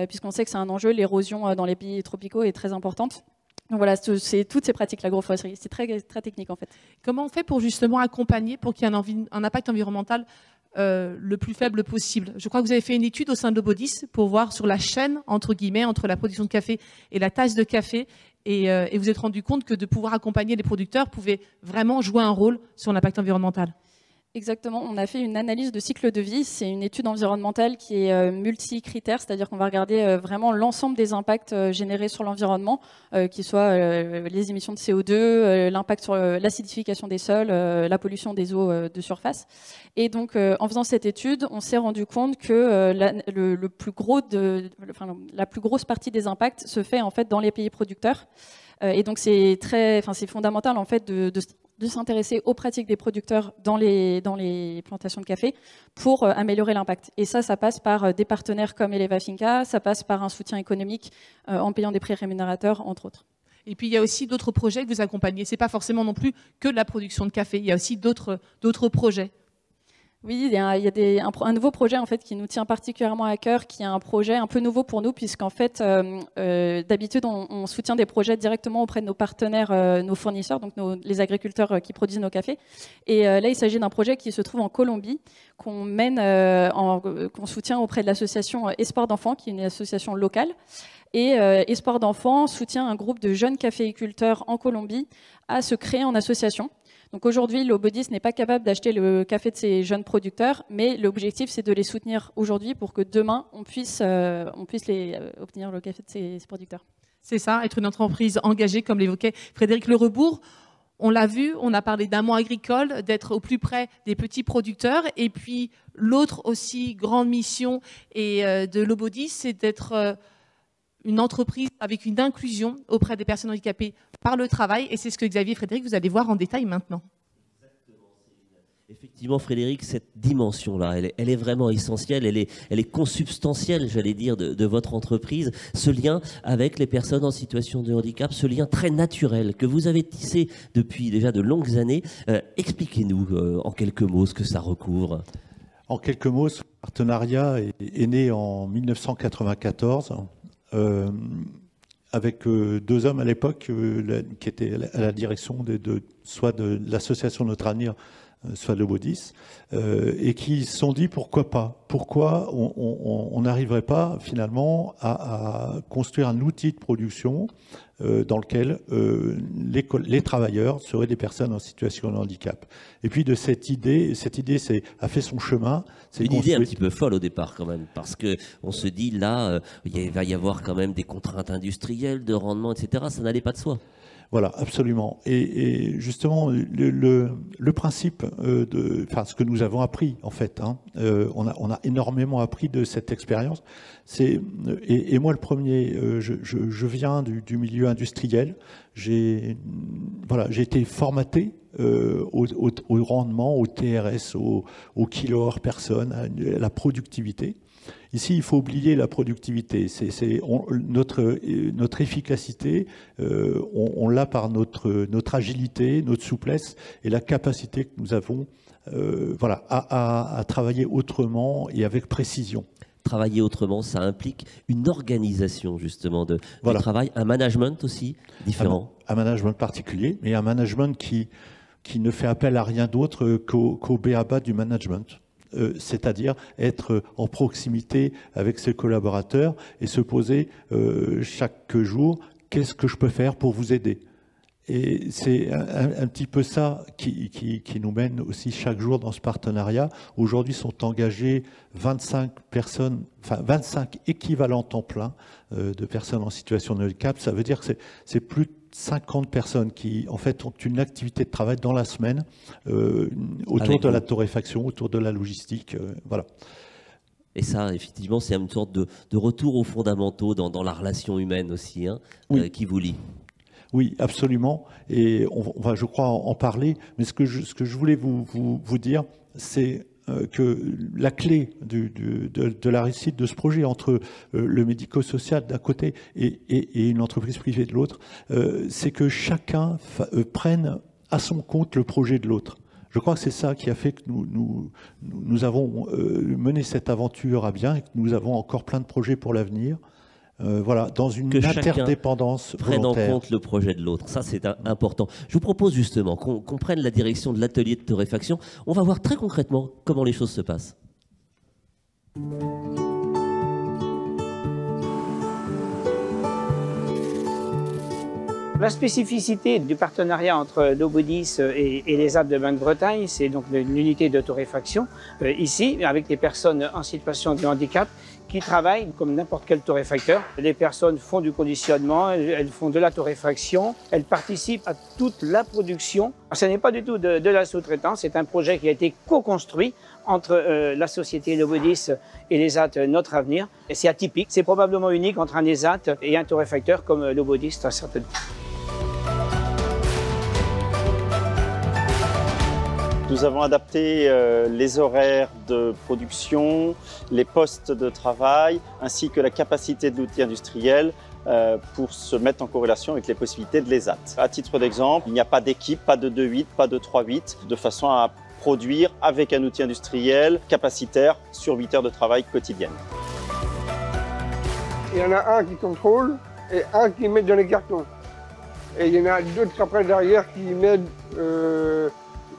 puisqu'on sait que c'est un enjeu, l'érosion dans les pays tropicaux est très importante. Donc voilà, c'est toutes ces pratiques, l'agroforesterie. C'est très, très technique, en fait. Comment on fait pour justement accompagner, pour qu'il y ait un impact environnemental le plus faible possible? Je crois que vous avez fait une étude au sein de Lobodis pour voir sur la chaîne, entre guillemets, entre la production de café et la tasse de café. Et vous êtes rendu compte que de pouvoir accompagner les producteurs pouvait vraiment jouer un rôle sur l'impact environnemental. Exactement, on a fait une analyse de cycle de vie. C'est une étude environnementale qui est multi-critères, c'est-à-dire qu'on va regarder vraiment l'ensemble des impacts générés sur l'environnement, qui soient les émissions de CO2, l'impact sur l'acidification des sols, la pollution des eaux de surface. Et donc, en faisant cette étude, on s'est rendu compte que la plus grosse partie des impacts se fait en fait dans les pays producteurs. Et donc, c'est fondamental en fait de s'intéresser aux pratiques des producteurs dans les plantations de café pour améliorer l'impact. Et ça passe par des partenaires comme Eleva Finca, ça passe par un soutien économique en payant des prix rémunérateurs, entre autres. Et puis il y a aussi d'autres projets que vous accompagnez. C'est pas forcément non plus que de la production de café. Il y a aussi d'autres projets. Oui, il y a un nouveau projet en fait qui nous tient particulièrement à cœur, qui est un projet un peu nouveau pour nous, puisqu'en fait, d'habitude, on soutient des projets directement auprès de nos partenaires, nos fournisseurs, donc les agriculteurs qui produisent nos cafés. Et là, il s'agit d'un projet qui se trouve en Colombie, qu'on mène, qu'on soutient auprès de l'association Espoir d'enfants, qui est une association locale. Et Espoir d'enfants soutient un groupe de jeunes caféiculteurs en Colombie à se créer en association. Donc aujourd'hui, Lobodis n'est pas capable d'acheter le café de ces jeunes producteurs, mais l'objectif, c'est de les soutenir aujourd'hui pour que demain, on puisse obtenir le café de ces producteurs. C'est ça, être une entreprise engagée, comme l'évoquait Frédéric Le Rebourg. On l'a vu, on a parlé d'un mois agricole, d'être au plus près des petits producteurs. Et puis, l'autre aussi grande mission de Lobodis, c'est d'être une entreprise avec une inclusion auprès des personnes handicapées par le travail. Et c'est ce que Xavier et Frédéric, vous allez voir en détail maintenant. Effectivement, Frédéric, cette dimension-là, elle est vraiment essentielle, elle est consubstantielle, j'allais dire, de votre entreprise. Ce lien avec les personnes en situation de handicap, ce lien très naturel que vous avez tissé depuis déjà de longues années. Expliquez-nous en quelques mots ce que ça recouvre. En quelques mots, ce partenariat est né en 1994. Avec deux hommes à l'époque qui étaient à la direction soit de l'association Notre Avenir, soit de Lobodis, et qui se sont dit pourquoi pas, pourquoi on n'arriverait pas finalement à construire un outil de production dans lequel les travailleurs seraient des personnes en situation de handicap. Et puis de cette idée a fait son chemin. C'est une idée un petit peu folle au départ quand même, parce qu'on se dit là, il va y avoir quand même des contraintes industrielles, de rendement, etc. Ça n'allait pas de soi. Voilà, absolument. Et justement, le principe ce que nous avons appris en fait, on a énormément appris de cette expérience. Et moi le premier, je viens du milieu industriel. J'ai été formaté au rendement, au TRS, au kilo-heure personne, à la productivité. Ici, il faut oublier la productivité. Notre efficacité, on l'a par notre agilité, notre souplesse et la capacité que nous avons à travailler autrement et avec précision. Travailler autrement, ça implique une organisation justement du travail, un management aussi différent. Un management particulier, mais un management qui ne fait appel à rien d'autre qu'au b.a.-ba du management. C'est-à-dire être en proximité avec ses collaborateurs et se poser chaque jour, qu'est-ce que je peux faire pour vous aider? Et c'est un petit peu ça qui nous mène aussi chaque jour dans ce partenariat. Aujourd'hui sont engagées 25 équivalents temps plein de personnes en situation de handicap. Ça veut dire que c'est plus de 50 personnes qui, en fait, ont une activité de travail dans la semaine autour de la torréfaction, autour de la logistique, voilà. Et ça, effectivement, c'est une sorte de retour aux fondamentaux dans la relation humaine aussi, qui vous lie. Oui, absolument. Et on va, je crois, en parler. Mais ce que je voulais vous dire, c'est que la clé de la réussite de ce projet entre le médico-social d'un côté et une entreprise privée de l'autre, c'est que chacun prenne à son compte le projet de l'autre. Je crois que c'est ça qui a fait que nous avons mené cette aventure à bien et que nous avons encore plein de projets pour l'avenir. Dans une interdépendance volontaire. Prenne en compte le projet de l'autre, ça c'est important. Je vous propose justement qu'on prenne la direction de l'atelier de torréfaction. On va voir très concrètement comment les choses se passent. La spécificité du partenariat entre Lobodis et les Alpes de Basse-Bretagne, c'est donc une unité de torréfaction, ici, avec des personnes en situation de handicap qui travaillent comme n'importe quel torréfacteur. Les personnes font du conditionnement, elles font de la torréfaction, elles participent à toute la production. Ce n'est pas du tout de la sous-traitance, c'est un projet qui a été co-construit entre la société Lobodis et l'ESAT Notre Avenir. Et c'est atypique, c'est probablement unique entre un ESAT et un torréfacteur comme Lobodis, certainement. Nous avons adapté les horaires de production, les postes de travail, ainsi que la capacité de l'outil industriel pour se mettre en corrélation avec les possibilités de l'ESAT. À titre d'exemple, il n'y a pas d'équipe, pas de 2-8, pas de 3-8, de façon à produire avec un outil industriel capacitaire sur 8 heures de travail quotidiennes. Il y en a un qui contrôle et un qui met dans les cartons. Et il y en a d'autres après derrière qui mettent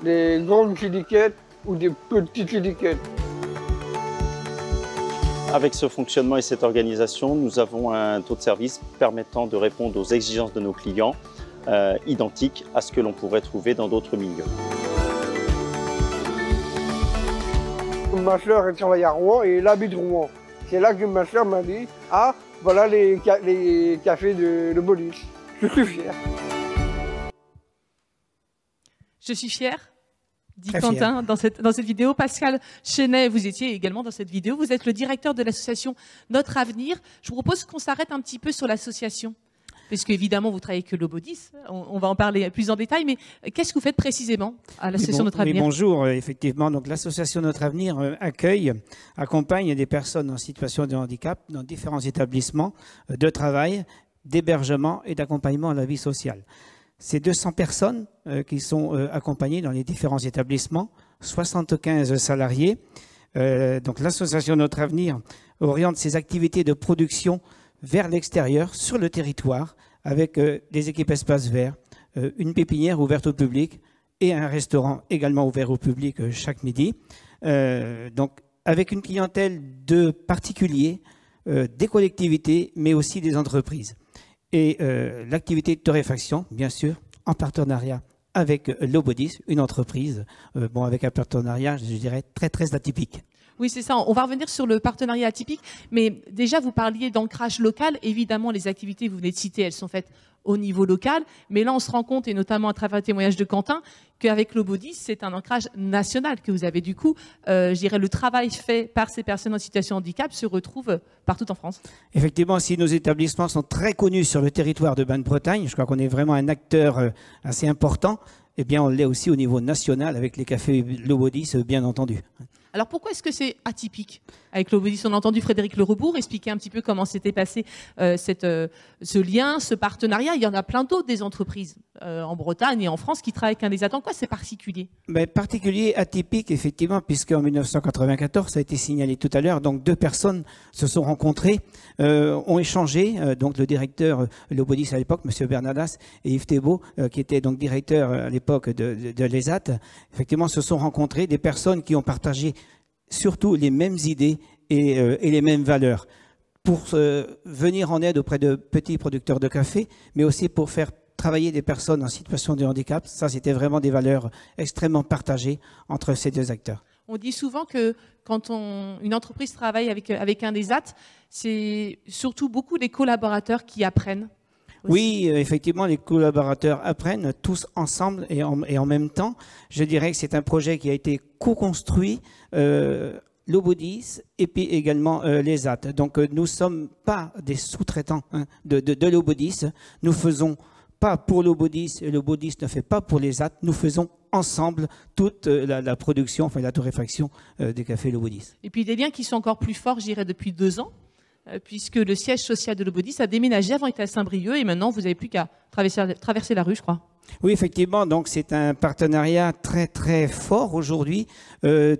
des grandes étiquettes ou des petites étiquettes. Avec ce fonctionnement et cette organisation, nous avons un taux de service permettant de répondre aux exigences de nos clients, identiques à ce que l'on pourrait trouver dans d'autres milieux. Ma soeur elle travaille à Rouen et elle habite Rouen. C'est là que ma soeur m'a dit « Ah, voilà les cafés de Lobodis ». Je suis fier. Je suis fière, dit Très Quentin dans cette vidéo. Pascal Chenet, vous étiez également dans cette vidéo. Vous êtes le directeur de l'association Notre Avenir. Je vous propose qu'on s'arrête un petit peu sur l'association. Parce qu'évidemment, vous travaillez avec Lobodis. On va en parler plus en détail. Mais qu'est-ce que vous faites précisément à l'association Notre Avenir? Bonjour, effectivement. Donc, l'association Notre Avenir accompagne des personnes en situation de handicap dans différents établissements de travail, d'hébergement et d'accompagnement à la vie sociale. C'est 200 personnes qui sont accompagnées dans les différents établissements, 75 salariés. Donc l'association Notre Avenir oriente ses activités de production vers l'extérieur, sur le territoire, avec des équipes espaces verts, une pépinière ouverte au public et un restaurant également ouvert au public chaque midi. Donc avec une clientèle de particuliers, des collectivités, mais aussi des entreprises. Et l'activité de torréfaction, bien sûr, en partenariat avec Lobodis, une entreprise, avec un partenariat, je dirais, très, très atypique. Oui, c'est ça. On va revenir sur le partenariat atypique. Mais déjà, vous parliez d'ancrage local. Évidemment, les activités que vous venez de citer, elles sont faites au niveau local. Mais là, on se rend compte, et notamment à travers le témoignage de Quentin, qu'avec Lobodis, c'est un ancrage national que vous avez. Du coup, je dirais, le travail fait par ces personnes en situation de handicap se retrouve partout en France. Effectivement, si nos établissements sont très connus sur le territoire de Bagne-Bretagne, je crois qu'on est vraiment un acteur assez important, eh bien, on l'est aussi au niveau national avec les cafés Lobodis, bien entendu. Alors pourquoi est-ce que c'est atypique avec Lobodis? On a entendu Frédéric Lerebourg expliquer un petit peu comment s'était passé ce lien, ce partenariat. Il y en a plein d'autres des entreprises en Bretagne et en France qui travaillent avec un des attentes. Quoi, c'est particulier? Particulier, atypique, effectivement, puisqu'en 1994, ça a été signalé tout à l'heure, donc 2 personnes se sont rencontrées, ont échangé, donc le directeur Lobodis à l'époque, M. Bernadas, et Yves Thébault, qui était donc directeur à l'époque de l'ESAT, effectivement, se sont rencontrés, des personnes qui ont partagé surtout les mêmes idées et les mêmes valeurs pour venir en aide auprès de petits producteurs de café, mais aussi pour faire travailler des personnes en situation de handicap. Ça, c'était vraiment des valeurs extrêmement partagées entre ces 2 acteurs. On dit souvent que quand une entreprise travaille avec un des AT, c'est surtout beaucoup les collaborateurs qui apprennent. Aussi. Oui, effectivement, les collaborateurs apprennent tous ensemble et en même temps. Je dirais que c'est un projet qui a été co-construit, Lobodis et puis également l'ESAT. Donc nous ne sommes pas des sous-traitants de Lobodis. Nous faisons pas pour Lobodis et Lobodis ne fait pas pour l'ESAT. Nous faisons ensemble toute la production, enfin la torréfaction des cafés Lobodis. Et puis des liens qui sont encore plus forts, je dirais, depuis 2 ans. Puisque le siège social de Lobodis a déménagé, avant était à Saint-Brieuc et maintenant vous n'avez plus qu'à traverser la rue, je crois. Oui, effectivement, donc c'est un partenariat très très fort aujourd'hui,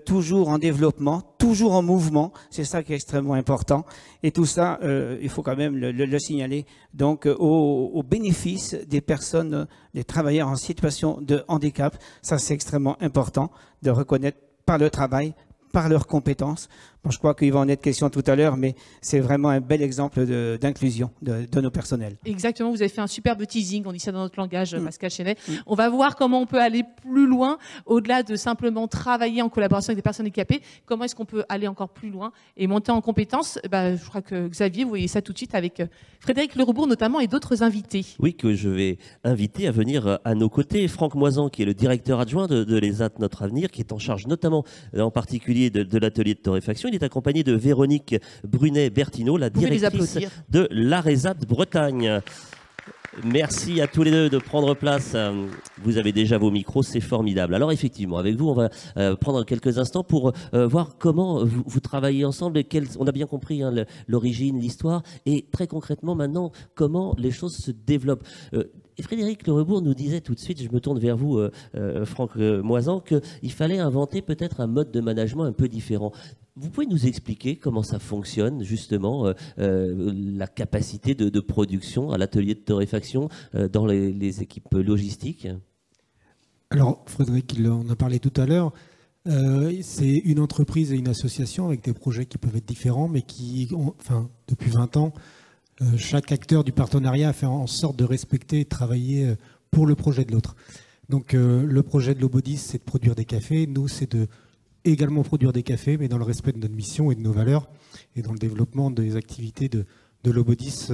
toujours en développement, toujours en mouvement, c'est ça qui est extrêmement important. Et tout ça, il faut quand même le signaler, donc au bénéfice des personnes, des travailleurs en situation de handicap. Ça, c'est extrêmement important de reconnaître par le travail, par leurs compétences. Bon, je crois qu'il va en être question tout à l'heure, mais c'est vraiment un bel exemple d'inclusion de nos personnels. Exactement, vous avez fait un superbe teasing, on dit ça dans notre langage, Pascal Chenet. On va voir comment on peut aller plus loin, au-delà de simplement travailler en collaboration avec des personnes handicapées. Comment est-ce qu'on peut aller encore plus loin et monter en compétences? Je crois que Xavier, vous voyez ça tout de suite avec Frédéric Lerebourg notamment et d'autres invités. Oui, que je vais inviter à venir à nos côtés. Franck Moisan, qui est le directeur adjoint de l'ESAT Notre Avenir, qui est en charge notamment, en particulier, de l'atelier de torréfaction. Il est accompagné de Véronique Brunet-Bertineau, la directrice de l'ARESAT Bretagne. Merci à tous les deux de prendre place. Vous avez déjà vos micros, c'est formidable. Alors effectivement, avec vous, on va prendre quelques instants pour voir comment vous travaillez ensemble et on a bien compris hein, l'origine, l'histoire et très concrètement maintenant, comment les choses se développent. Et Frédéric Lerebourg nous disait tout de suite, je me tourne vers vous, Franck Moisan, qu'il fallait inventer peut-être un mode de management un peu différent. Vous pouvez nous expliquer comment ça fonctionne, justement, la capacité de production à l'atelier de torréfaction dans les équipes logistiques? Alors, Frédéric, il en a parlé tout à l'heure. C'est une entreprise et une association avec des projets qui peuvent être différents, mais qui ont, enfin, depuis 20 ans, chaque acteur du partenariat a fait en sorte de respecter et de travailler pour le projet de l'autre. Donc, le projet de Lobodis, c'est de produire des cafés. Nous, c'est de également produire des cafés, mais dans le respect de notre mission et de nos valeurs, et dans le développement des activités de Lobodis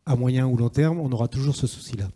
à moyen ou long terme, on aura toujours ce souci-là.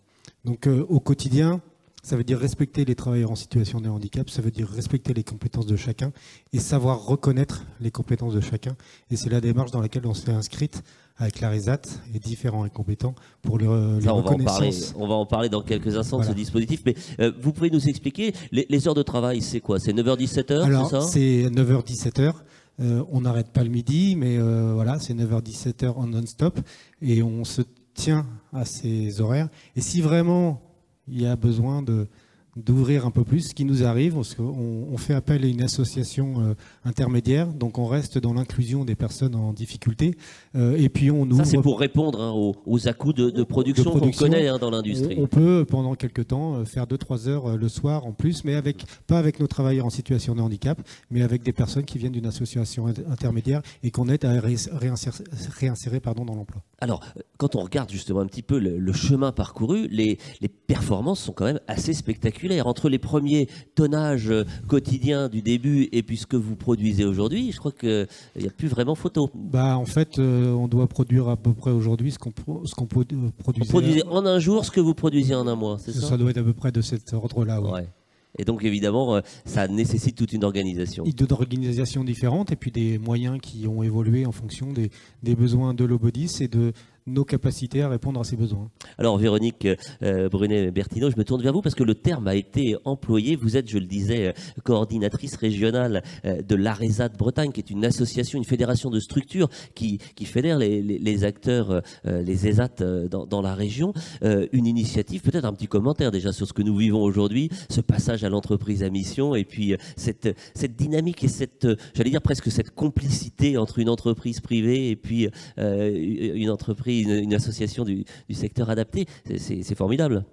Donc au quotidien, ça veut dire respecter les travailleurs en situation de handicap, ça veut dire respecter les compétences de chacun et savoir reconnaître les compétences de chacun. Et c'est la démarche dans laquelle on s'est inscrite avec la RESAT et différents incompétents pour les reconnaissances. On va en parler dans quelques instants de ce dispositif, mais vous pouvez nous expliquer, les heures de travail, c'est quoi? C'est 9h-17h? Alors, c'est 9h-17h. On n'arrête pas le midi, mais voilà, c'est 9h-17h en non-stop et on se tient à ces horaires. Et si vraiment il y a besoin d'ouvrir un peu plus, ce qui nous arrive, parce qu'on fait appel à une association intermédiaire, donc on reste dans l'inclusion des personnes en difficulté, et puis on ouvre... Ça c'est pour répondre hein, aux à-coups de production qu'on connaît hein, dans l'industrie. On peut pendant quelques temps faire 2-3 heures le soir en plus, mais pas avec nos travailleurs en situation de handicap, mais avec des personnes qui viennent d'une association intermédiaire et qu'on aide à réinsérer dans l'emploi. Alors, quand on regarde justement un petit peu le chemin parcouru, les performances sont quand même assez spectaculaires. Entre les premiers tonnages quotidiens du début et puis ce que vous produisez aujourd'hui, je crois qu'il n'y a plus vraiment photo. Bah, en fait, on doit produire à peu près aujourd'hui ce qu'on produisait. Vous produisez en un jour ce que vous produisiez en un mois, c'est ça? Ça doit être à peu près de cet ordre-là, oui. Ouais. Et donc évidemment, ça nécessite toute une organisation. D'autres organisations différentes et puis des moyens qui ont évolué en fonction des besoins de Lobodis et de nos capacités à répondre à ces besoins. Alors Véronique Brunet-Bertino, je me tourne vers vous parce que le terme a été employé. Vous êtes, je le disais, coordinatrice régionale de l'ARESAT Bretagne, qui est une association, une fédération de structures qui fédère les acteurs, les ESAT dans la région. Une initiative, peut-être un petit commentaire déjà sur ce que nous vivons aujourd'hui, ce passage à l'entreprise à mission et puis cette dynamique et j'allais dire presque cette complicité entre une entreprise privée et puis une entreprise, une association du secteur adapté. C'est formidable.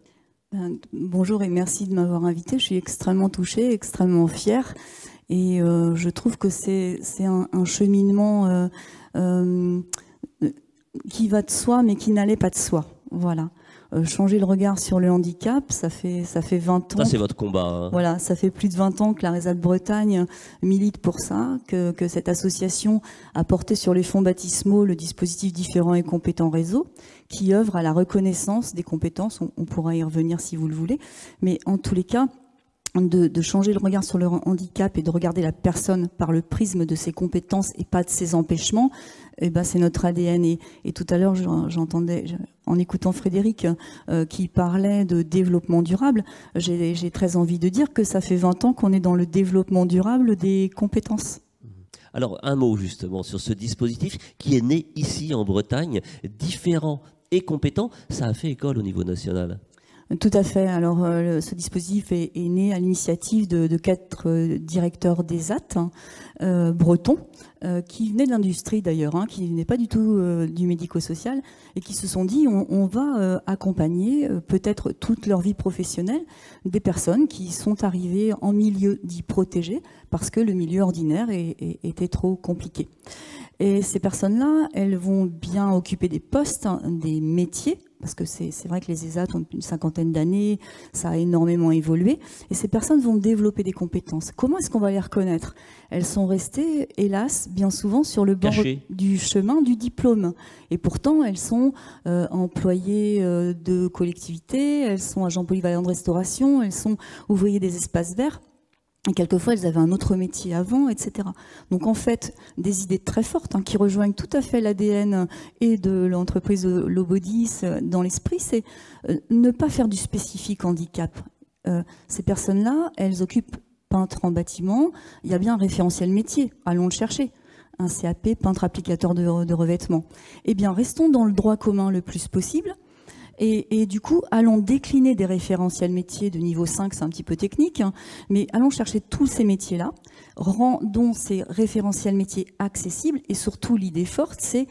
Bonjour et merci de m'avoir invité. Je suis extrêmement touchée, extrêmement fière. Et je trouve que c'est un cheminement qui va de soi, mais qui n'allait pas de soi. Voilà. Changer le regard sur le handicap, ça fait 20 ans. Ça, c'est votre combat. Hein. Voilà, ça fait plus de 20 ans que la RESAT Bretagne milite pour ça, que cette association a porté sur les fonds baptismaux le dispositif Différents et Compétents Réseau, qui œuvre à la reconnaissance des compétences. On pourra y revenir si vous le voulez. Mais en tous les cas, de changer le regard sur le handicap et de regarder la personne par le prisme de ses compétences et pas de ses empêchements, eh ben, c'est notre ADN. Et tout à l'heure, j'entendais, en écoutant Frédéric, qui parlait de développement durable, j'ai très envie de dire que ça fait 20 ans qu'on est dans le développement durable des compétences. Alors, un mot justement sur ce dispositif qui est né ici en Bretagne, différent et compétent, ça a fait école au niveau national. Tout à fait. Alors, ce dispositif est né à l'initiative de 4 directeurs d'ESAT bretons, qui venaient de l'industrie d'ailleurs, qui venaient pas du tout du médico-social, et qui se sont dit on va accompagner peut-être toute leur vie professionnelle des personnes qui sont arrivées en milieu dit protégé parce que le milieu ordinaire était trop compliqué. Et ces personnes-là, elles vont bien occuper des postes, des métiers, parce que c'est vrai que les ESAT ont une 50aine d'années, ça a énormément évolué, et ces personnes vont développer des compétences. Comment est-ce qu'on va les reconnaître? Elles sont restées, hélas, bien souvent sur le bord du chemin du diplôme. Et pourtant, elles sont employées de collectivités, elles sont agents polyvalents de restauration, elles sont ouvriers des espaces verts. Et quelquefois, elles avaient un autre métier avant, etc. Donc en fait, des idées très fortes qui rejoignent tout à fait l'ADN et de l'entreprise Lobodis dans l'esprit, c'est ne pas faire du spécifique handicap. Ces personnes-là, elles occupent peintre en bâtiment, il y a bien un référentiel métier, allons le chercher. Un CAP, peintre applicateur de revêtement. Eh bien, restons dans le droit commun le plus possible. Et du coup, allons décliner des référentiels métiers de niveau 5, c'est un petit peu technique, mais allons chercher tous ces métiers-là, rendons ces référentiels métiers accessibles, et surtout l'idée forte, c'est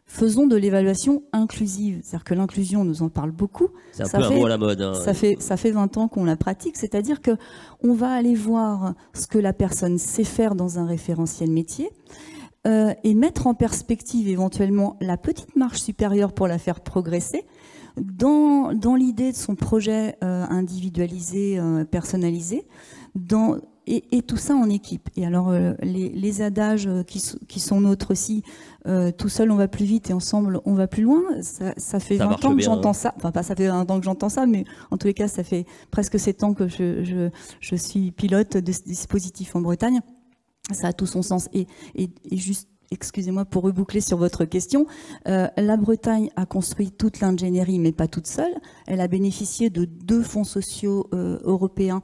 faisons de l'évaluation inclusive. C'est-à-dire que l'inclusion, on nous en parle beaucoup. C'est un peu un mot à la mode. Ça fait 20 ans qu'on la pratique, c'est-à-dire qu'on va aller voir ce que la personne sait faire dans un référentiel métier, et mettre en perspective éventuellement la petite marche supérieure pour la faire progresser, dans l'idée de son projet individualisé, personnalisé, et tout ça en équipe. Et alors les adages qui sont nôtres aussi, tout seul on va plus vite et ensemble on va plus loin, ça fait 20 ans que j'entends ça, enfin pas ça fait 20 ans que j'entends ça, mais en tous les cas ça fait presque 7 ans que je suis pilote de ce dispositif en Bretagne. Ça a tout son sens. Et juste, excusez-moi pour reboucler sur votre question, la Bretagne a construit toute l'ingénierie, mais pas toute seule. Elle a bénéficié de 2 fonds sociaux européens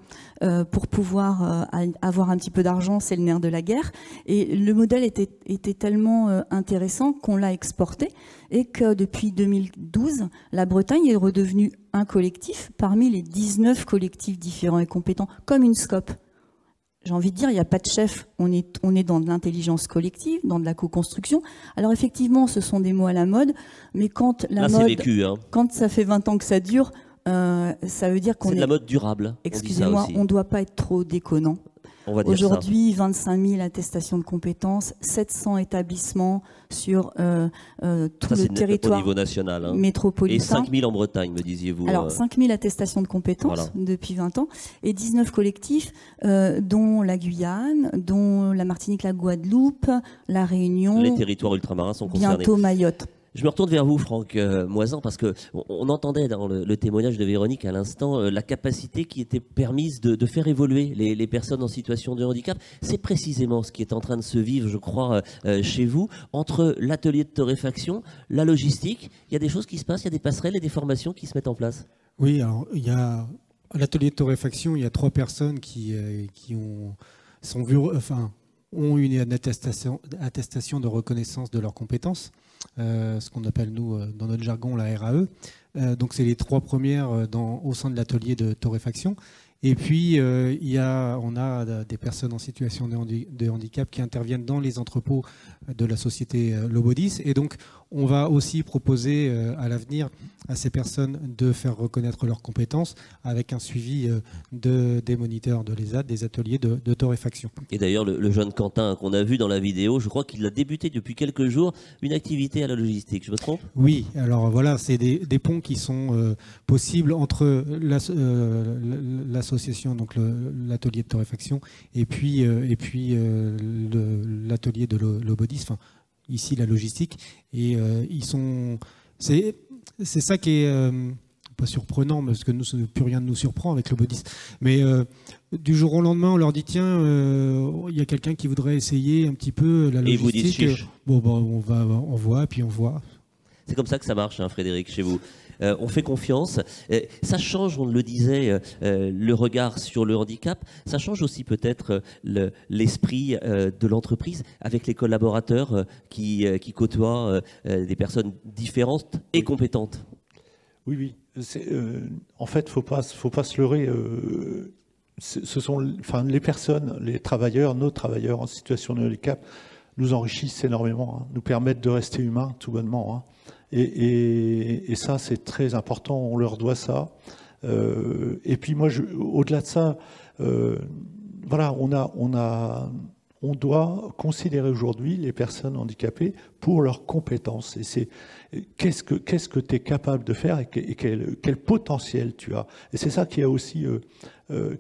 pour pouvoir avoir un petit peu d'argent, c'est le nerf de la guerre. Et le modèle était tellement intéressant qu'on l'a exporté et que depuis 2012, la Bretagne est redevenue un collectif parmi les 19 collectifs différents et compétents, comme une SCOP. J'ai envie de dire, il n'y a pas de chef, on est dans de l'intelligence collective, dans de la co-construction. Alors effectivement, ce sont des mots à la mode, mais quand la mode, vécu, quand ça fait 20 ans que ça dure, ça veut dire qu'on est... C'est de la mode durable. Excusez-moi, on ne doit pas être trop déconnant. Aujourd'hui, 25 000 attestations de compétences, 700 établissements sur tout le territoire au niveau national, métropolitain. Et 5 000 en Bretagne, me disiez-vous. Alors, 5 000 attestations de compétences depuis 20 ans et 19 collectifs, dont la Guyane, dont la Martinique, la Guadeloupe, la Réunion. Les territoires ultramarins sont concernés. Bientôt Mayotte. Je me retourne vers vous, Franck Moisan, parce qu'on entendait dans le témoignage de Véronique à l'instant la capacité qui était permise de faire évoluer les personnes en situation de handicap. C'est précisément ce qui est en train de se vivre, je crois, chez vous, entre l'atelier de torréfaction, la logistique. Il y a des choses qui se passent, il y a des passerelles et des formations qui se mettent en place. Oui, alors il y a à l'atelier de torréfaction, il y a 3 personnes qui ont une attestation de reconnaissance de leurs compétences. Ce qu'on appelle nous dans notre jargon la RAE. Donc c'est les 3 premières au sein de l'atelier de torréfaction. Et puis on a des personnes en situation de handicap qui interviennent dans les entrepôts de la société Lobodis. Et donc on va aussi proposer à l'avenir à ces personnes de faire reconnaître leurs compétences avec un suivi des moniteurs de l'ESAT, des ateliers de torréfaction. Et d'ailleurs, le jeune Quentin qu'on a vu dans la vidéo, je crois qu'il a débuté depuis quelques jours une activité à la logistique. Je me trompe ? Oui, alors voilà, c'est des ponts qui sont possibles entre l'association, donc l'atelier de torréfaction, et puis l'atelier de Lobodis, enfin ici la logistique. Et c'est ça qui est pas surprenant, parce que nous, plus rien ne nous surprend avec Lobodis. Mais du jour au lendemain, on leur dit tiens, il y a quelqu'un qui voudrait essayer un petit peu la logistique. Et vous dites chiche. On voit, puis on voit. C'est comme ça que ça marche, hein, Frédéric, chez vous. On fait confiance. Ça change, on le disait, le regard sur le handicap. Ça change aussi peut-être l'esprit de l'entreprise avec les collaborateurs qui côtoient des personnes différentes et compétentes. Oui. En fait, faut pas se leurrer. Ce sont les personnes, les travailleurs, nos travailleurs en situation de handicap nous enrichissent énormément, nous permettent de rester humains tout bonnement. Et ça, c'est très important, on leur doit ça. Et puis moi, au-delà de ça, voilà, on doit considérer aujourd'hui les personnes handicapées pour leurs compétences. Et c'est qu'est-ce que tu es capable de faire et quel potentiel tu as. Et c'est ça qui a aussi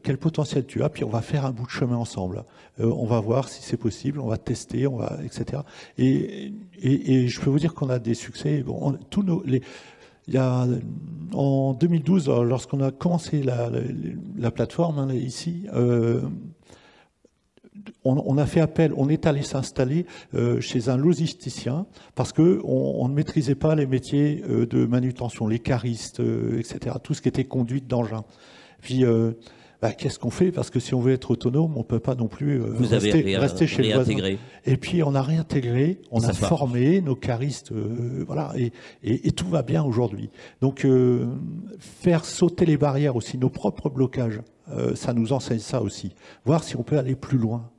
quel potentiel tu as. Puis on va faire un bout de chemin ensemble. On va voir si c'est possible, on va tester, etc. Et je peux vous dire qu'on a des succès. Bon, il y a, en 2012, lorsqu'on a commencé la plateforme ici, on a fait appel, on est allé s'installer chez un logisticien parce qu'on ne maîtrisait pas les métiers de manutention, les caristes, etc., tout ce qui était conduite d'engin. Puis, qu'est-ce qu'on fait? Parce que si on veut être autonome, on ne peut pas non plus rester chez le voisin. Et puis, on a réintégré, on a formé nos caristes, voilà, et tout va bien aujourd'hui. Donc, faire sauter les barrières aussi, nos propres blocages, ça nous enseigne ça aussi. Voir si on peut aller plus loin,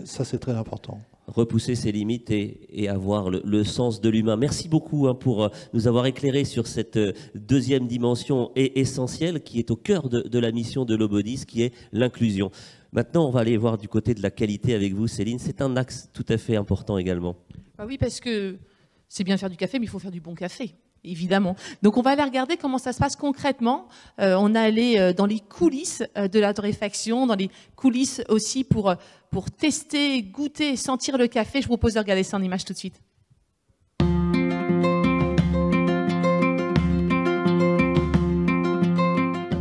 ça c'est très important. Repousser ses limites et avoir le sens de l'humain. Merci beaucoup pour nous avoir éclairé sur cette deuxième dimension essentielle qui est au cœur de la mission de l'Obodis, qui est l'inclusion. Maintenant, on va aller voir du côté de la qualité avec vous, Céline. C'est un axe tout à fait important également. Bah oui, parce que c'est bien faire du café, mais il faut faire du bon café. Évidemment. Donc on va aller regarder comment ça se passe concrètement. On est allé dans les coulisses de la torréfaction, dans les coulisses aussi pour tester, goûter, sentir le café. Je vous propose de regarder ça en image tout de suite.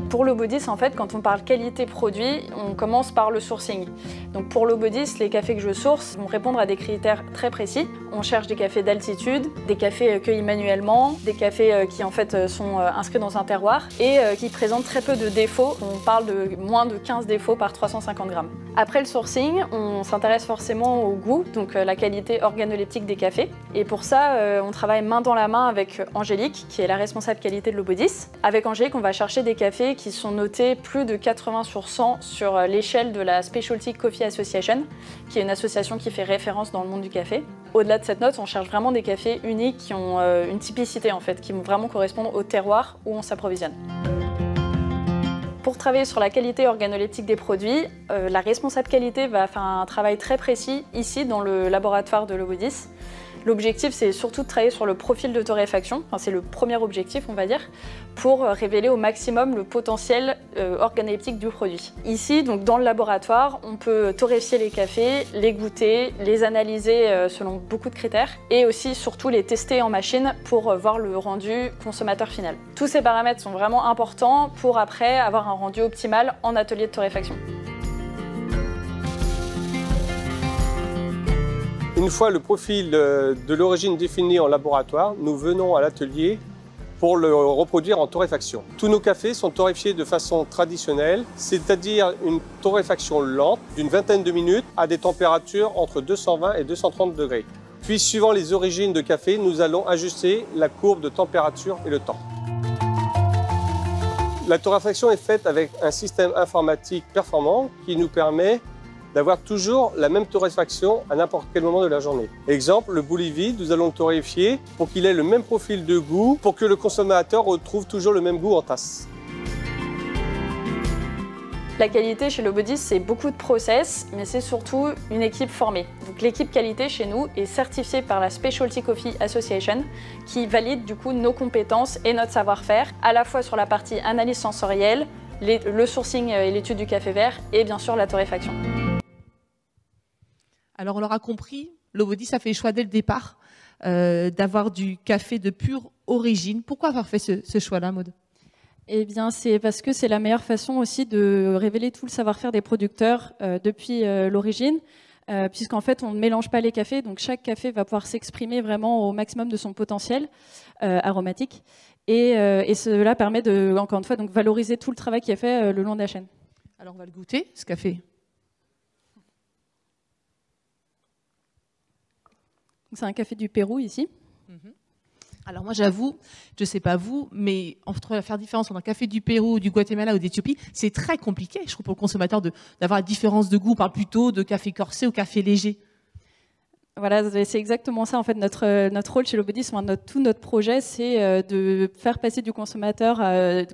Pour l'Obodis, en fait, quand on parle qualité-produit, on commence par le sourcing. Donc pour l'Obodis, les cafés que je source vont répondre à des critères très précis. On cherche des cafés d'altitude, des cafés cueillis manuellement, des cafés qui en fait sont inscrits dans un terroir et qui présentent très peu de défauts. On parle de moins de 15 défauts par 350 grammes. Après le sourcing, on s'intéresse forcément au goût, donc la qualité organoleptique des cafés. Et pour ça, on travaille main dans la main avec Angélique, qui est la responsable qualité de l'Obodis. Avec Angélique, on va chercher des cafés qui sont notés plus de 80 sur 100 sur l'échelle de la Specialty Coffee Association, qui est une association qui fait référence dans le monde du café. Au-delà de cette note, on cherche vraiment des cafés uniques qui ont une typicité en fait, qui vont vraiment correspondre au terroir où on s'approvisionne. Pour travailler sur la qualité organoleptique des produits, la responsable qualité va faire un travail très précis ici dans le laboratoire de l'Obodis. L'objectif, c'est surtout de travailler sur le profil de torréfaction, enfin, c'est le premier objectif, on va dire, pour révéler au maximum le potentiel organoleptique du produit. Ici, donc dans le laboratoire, on peut torréfier les cafés, les goûter, les analyser selon beaucoup de critères et aussi surtout les tester en machine pour voir le rendu consommateur final. Tous ces paramètres sont vraiment importants pour après avoir un rendu optimal en atelier de torréfaction. Une fois le profil de l'origine défini en laboratoire, nous venons à l'atelier pour le reproduire en torréfaction. Tous nos cafés sont torréfiés de façon traditionnelle, c'est-à-dire une torréfaction lente d'une vingtaine de minutes à des températures entre 220 et 230 degrés. Puis, suivant les origines de café, nous allons ajuster la courbe de température et le temps. La torréfaction est faite avec un système informatique performant qui nous permet d'avoir toujours la même torréfaction à n'importe quel moment de la journée. Exemple, le bouilli vide, nous allons le torréfier pour qu'il ait le même profil de goût, pour que le consommateur retrouve toujours le même goût en tasse. La qualité chez l'Obodis, c'est beaucoup de process, mais c'est surtout une équipe formée. Donc l'équipe qualité chez nous est certifiée par la Specialty Coffee Association, qui valide du coup nos compétences et notre savoir-faire, à la fois sur la partie analyse sensorielle, le sourcing et l'étude du café vert, et bien sûr la torréfaction. Alors on l'aura compris, l'Obodis a fait le choix dès le départ d'avoir du café de pure origine. Pourquoi avoir fait ce choix-là, Maud ? Eh bien, c'est parce que c'est la meilleure façon aussi de révéler tout le savoir-faire des producteurs depuis l'origine, puisqu'en fait, on ne mélange pas les cafés, donc chaque café va pouvoir s'exprimer vraiment au maximum de son potentiel aromatique, et cela permet de, encore une fois, donc valoriser tout le travail qui est fait le long de la chaîne. Alors, on va le goûter, ce café. C'est un café du Pérou ici. Alors moi j'avoue, je ne sais pas vous, mais entre faire différence entre un café du Pérou, du Guatemala ou d'Éthiopie, c'est très compliqué, je trouve, pour le consommateur d'avoir la différence de goût. On parle plutôt de café corsé ou café léger. Voilà, c'est exactement ça en fait. Notre rôle chez l'Obodis, tout notre projet, c'est de faire passer du consommateur,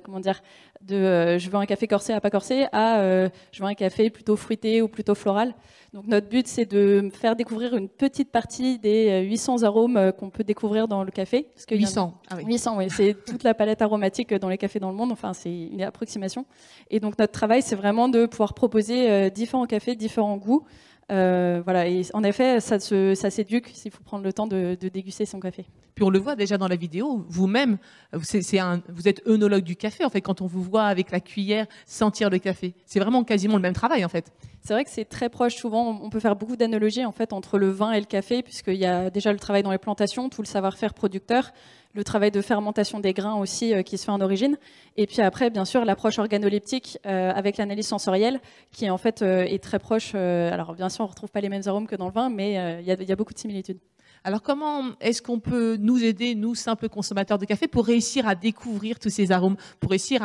comment dire, je veux un café corsé à pas corsé, à je veux un café plutôt fruité ou plutôt floral. Donc notre but, c'est de faire découvrir une petite partie des 800 arômes qu'on peut découvrir dans le café. Parce que 800, ah oui. 800, oui, c'est toute la palette aromatique dans les cafés dans le monde. Enfin, c'est une approximation. Et donc notre travail, c'est vraiment de pouvoir proposer différents cafés, différents goûts, Voilà, et en effet, ça s'éduque s'il faut prendre le temps de déguster son café. Puis on le voit déjà dans la vidéo, vous-même, vous êtes œnologue du café, en fait, quand on vous voit avec la cuillère sentir le café. C'est vraiment quasiment le même travail, en fait. C'est vrai que c'est très proche. Souvent, on peut faire beaucoup d'analogies en fait, entre le vin et le café, puisqu'il y a déjà le travail dans les plantations, tout le savoir-faire producteur, le travail de fermentation des grains aussi qui se fait en origine. Et puis après, bien sûr, l'approche organoleptique avec l'analyse sensorielle, qui en fait est très proche. Alors bien sûr, on ne retrouve pas les mêmes arômes que dans le vin, mais il y a beaucoup de similitudes. Alors comment est-ce qu'on peut nous aider, nous, simples consommateurs de café, pour réussir à découvrir tous ces arômes, pour réussir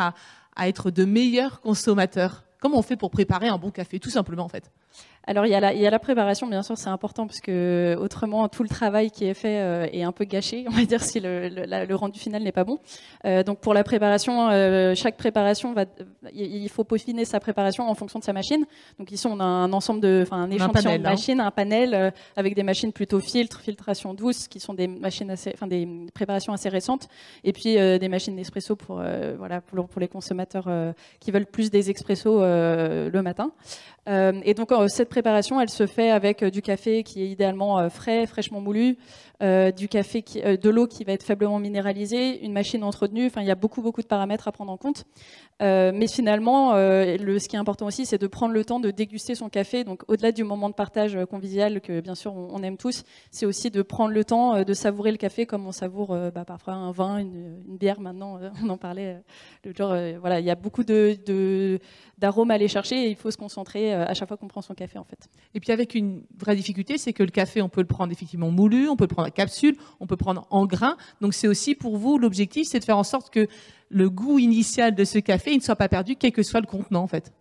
à être de meilleurs consommateurs? Comment on fait pour préparer un bon café, tout simplement, en fait? Alors, il y a la préparation, bien sûr, c'est important, parce que autrement, tout le travail qui est fait est un peu gâché, on va dire, si le rendu final n'est pas bon. Donc, pour la préparation, chaque préparation, il faut peaufiner sa préparation en fonction de sa machine. Donc, ici, on a un ensemble un échantillon de machines, un panel avec des machines plutôt filtration douce, qui sont des machines des préparations assez récentes, et puis des machines d'espresso pour les consommateurs qui veulent plus des expressos le matin. Et donc cette préparation, elle se fait avec du café qui est idéalement frais, fraîchement moulu, de l'eau qui va être faiblement minéralisée, une machine entretenue. Enfin, il y a beaucoup de paramètres à prendre en compte. Mais finalement, ce qui est important aussi, c'est de prendre le temps de déguster son café. Donc, au-delà du moment de partage convivial que bien sûr on aime tous, c'est aussi de prendre le temps de savourer le café comme on savoure parfois un vin, une bière. Maintenant, on en parlait l'autre jour. Voilà, il y a beaucoup d'arômes à aller chercher et il faut se concentrer à chaque fois qu'on prend son café, en fait. Et puis avec une vraie difficulté, c'est que le café, on peut le prendre effectivement moulu, on peut le prendre en capsule, on peut le prendre en grains. Donc c'est aussi pour vous, l'objectif, c'est de faire en sorte que le goût initial de ce café, il ne soit pas perdu, quel que soit le contenant, en fait.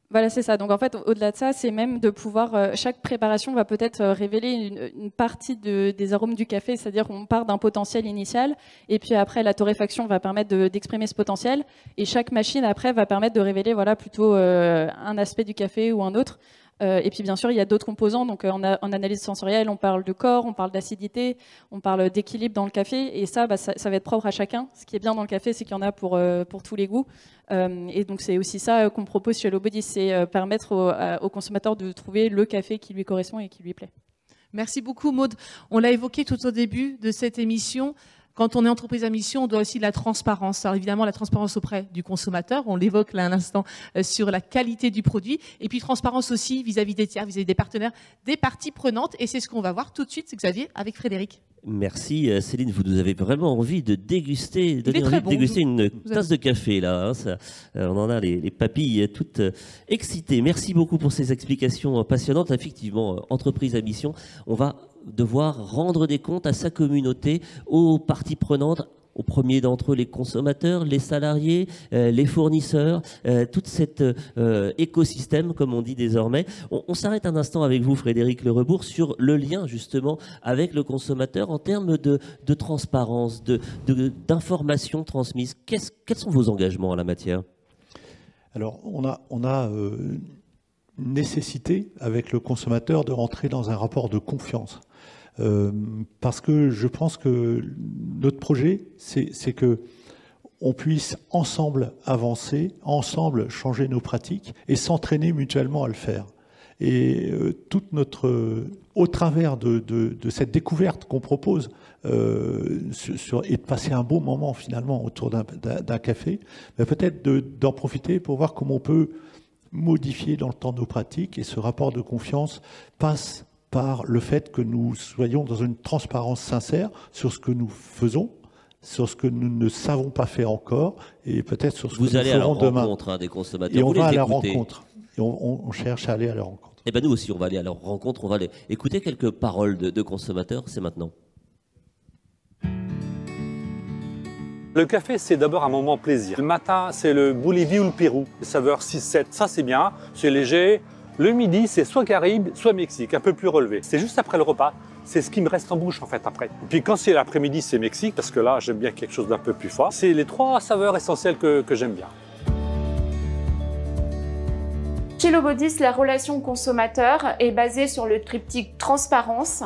Voilà, c'est ça. Donc en fait, au-delà de ça, c'est même de pouvoir... chaque préparation va peut-être révéler une partie des arômes du café, c'est-à-dire qu'on part d'un potentiel initial, et puis après, la torréfaction va permettre d'exprimer ce potentiel, et chaque machine, après, va permettre de révéler plutôt un aspect du café ou un autre. Et puis bien sûr, il y a d'autres composants. Donc en analyse sensorielle, on parle de corps, on parle d'acidité, on parle d'équilibre dans le café. Et ça va être propre à chacun. Ce qui est bien dans le café, c'est qu'il y en a pour tous les goûts. Et donc c'est aussi ça qu'on propose chez Lobody, c'est permettre aux consommateurs de trouver le café qui lui correspond et qui lui plaît. Merci beaucoup, Maud. On l'a évoqué tout au début de cette émission. Quand on est entreprise à mission, on doit aussi de la transparence. Alors évidemment, la transparence auprès du consommateur, on l'évoque là à l'instant sur la qualité du produit, et puis transparence aussi vis-à-vis des tiers, vis-à-vis des partenaires, des parties prenantes, et c'est ce qu'on va voir tout de suite, Xavier, avec Frédéric. Merci Céline, vous nous avez vraiment envie de déguster, une tasse de café là. Hein, ça, on en a les papilles toutes excitées. Merci beaucoup pour ces explications passionnantes. Effectivement, entreprise à mission, on va devoir rendre des comptes à sa communauté, aux parties prenantes, au premier d'entre eux les consommateurs, les salariés, les fournisseurs, tout cet écosystème, comme on dit désormais. On s'arrête un instant avec vous, Frédéric Le Rebourg, sur le lien justement avec le consommateur en termes de transparence, d'informations transmises. Quels sont vos engagements en la matière? Alors, on a une nécessité avec le consommateur de rentrer dans un rapport de confiance. Parce que je pense que notre projet, c'est que on puisse ensemble avancer, ensemble changer nos pratiques et s'entraîner mutuellement à le faire. Et au travers de cette découverte qu'on propose et de passer un beau moment finalement autour d'un café, peut-être d'en profiter pour voir comment on peut modifier dans le temps nos pratiques, et ce rapport de confiance passe par le fait que nous soyons dans une transparence sincère sur ce que nous faisons, sur ce que nous ne savons pas faire encore, et peut-être sur ce que nous ferons demain. Vous allez à la rencontre des consommateurs. Et on va à la rencontre. Et on cherche à aller à leur rencontre. Eh bien nous aussi, on va aller à leur rencontre. On va aller écouter quelques paroles de consommateurs. C'est maintenant. Le café, c'est d'abord un moment plaisir. Le matin, c'est le Bolivie ou le Pérou. Les saveurs 6-7, ça c'est bien, c'est léger. Le midi, c'est soit Caraïbes, soit Mexique, un peu plus relevé. C'est juste après le repas, c'est ce qui me reste en bouche en fait après. Et puis quand c'est l'après-midi, c'est Mexique, parce que là, j'aime bien quelque chose d'un peu plus fort. C'est les 3 saveurs essentielles que j'aime bien. Chez Lobodys, la relation consommateur est basée sur le triptyque transparence,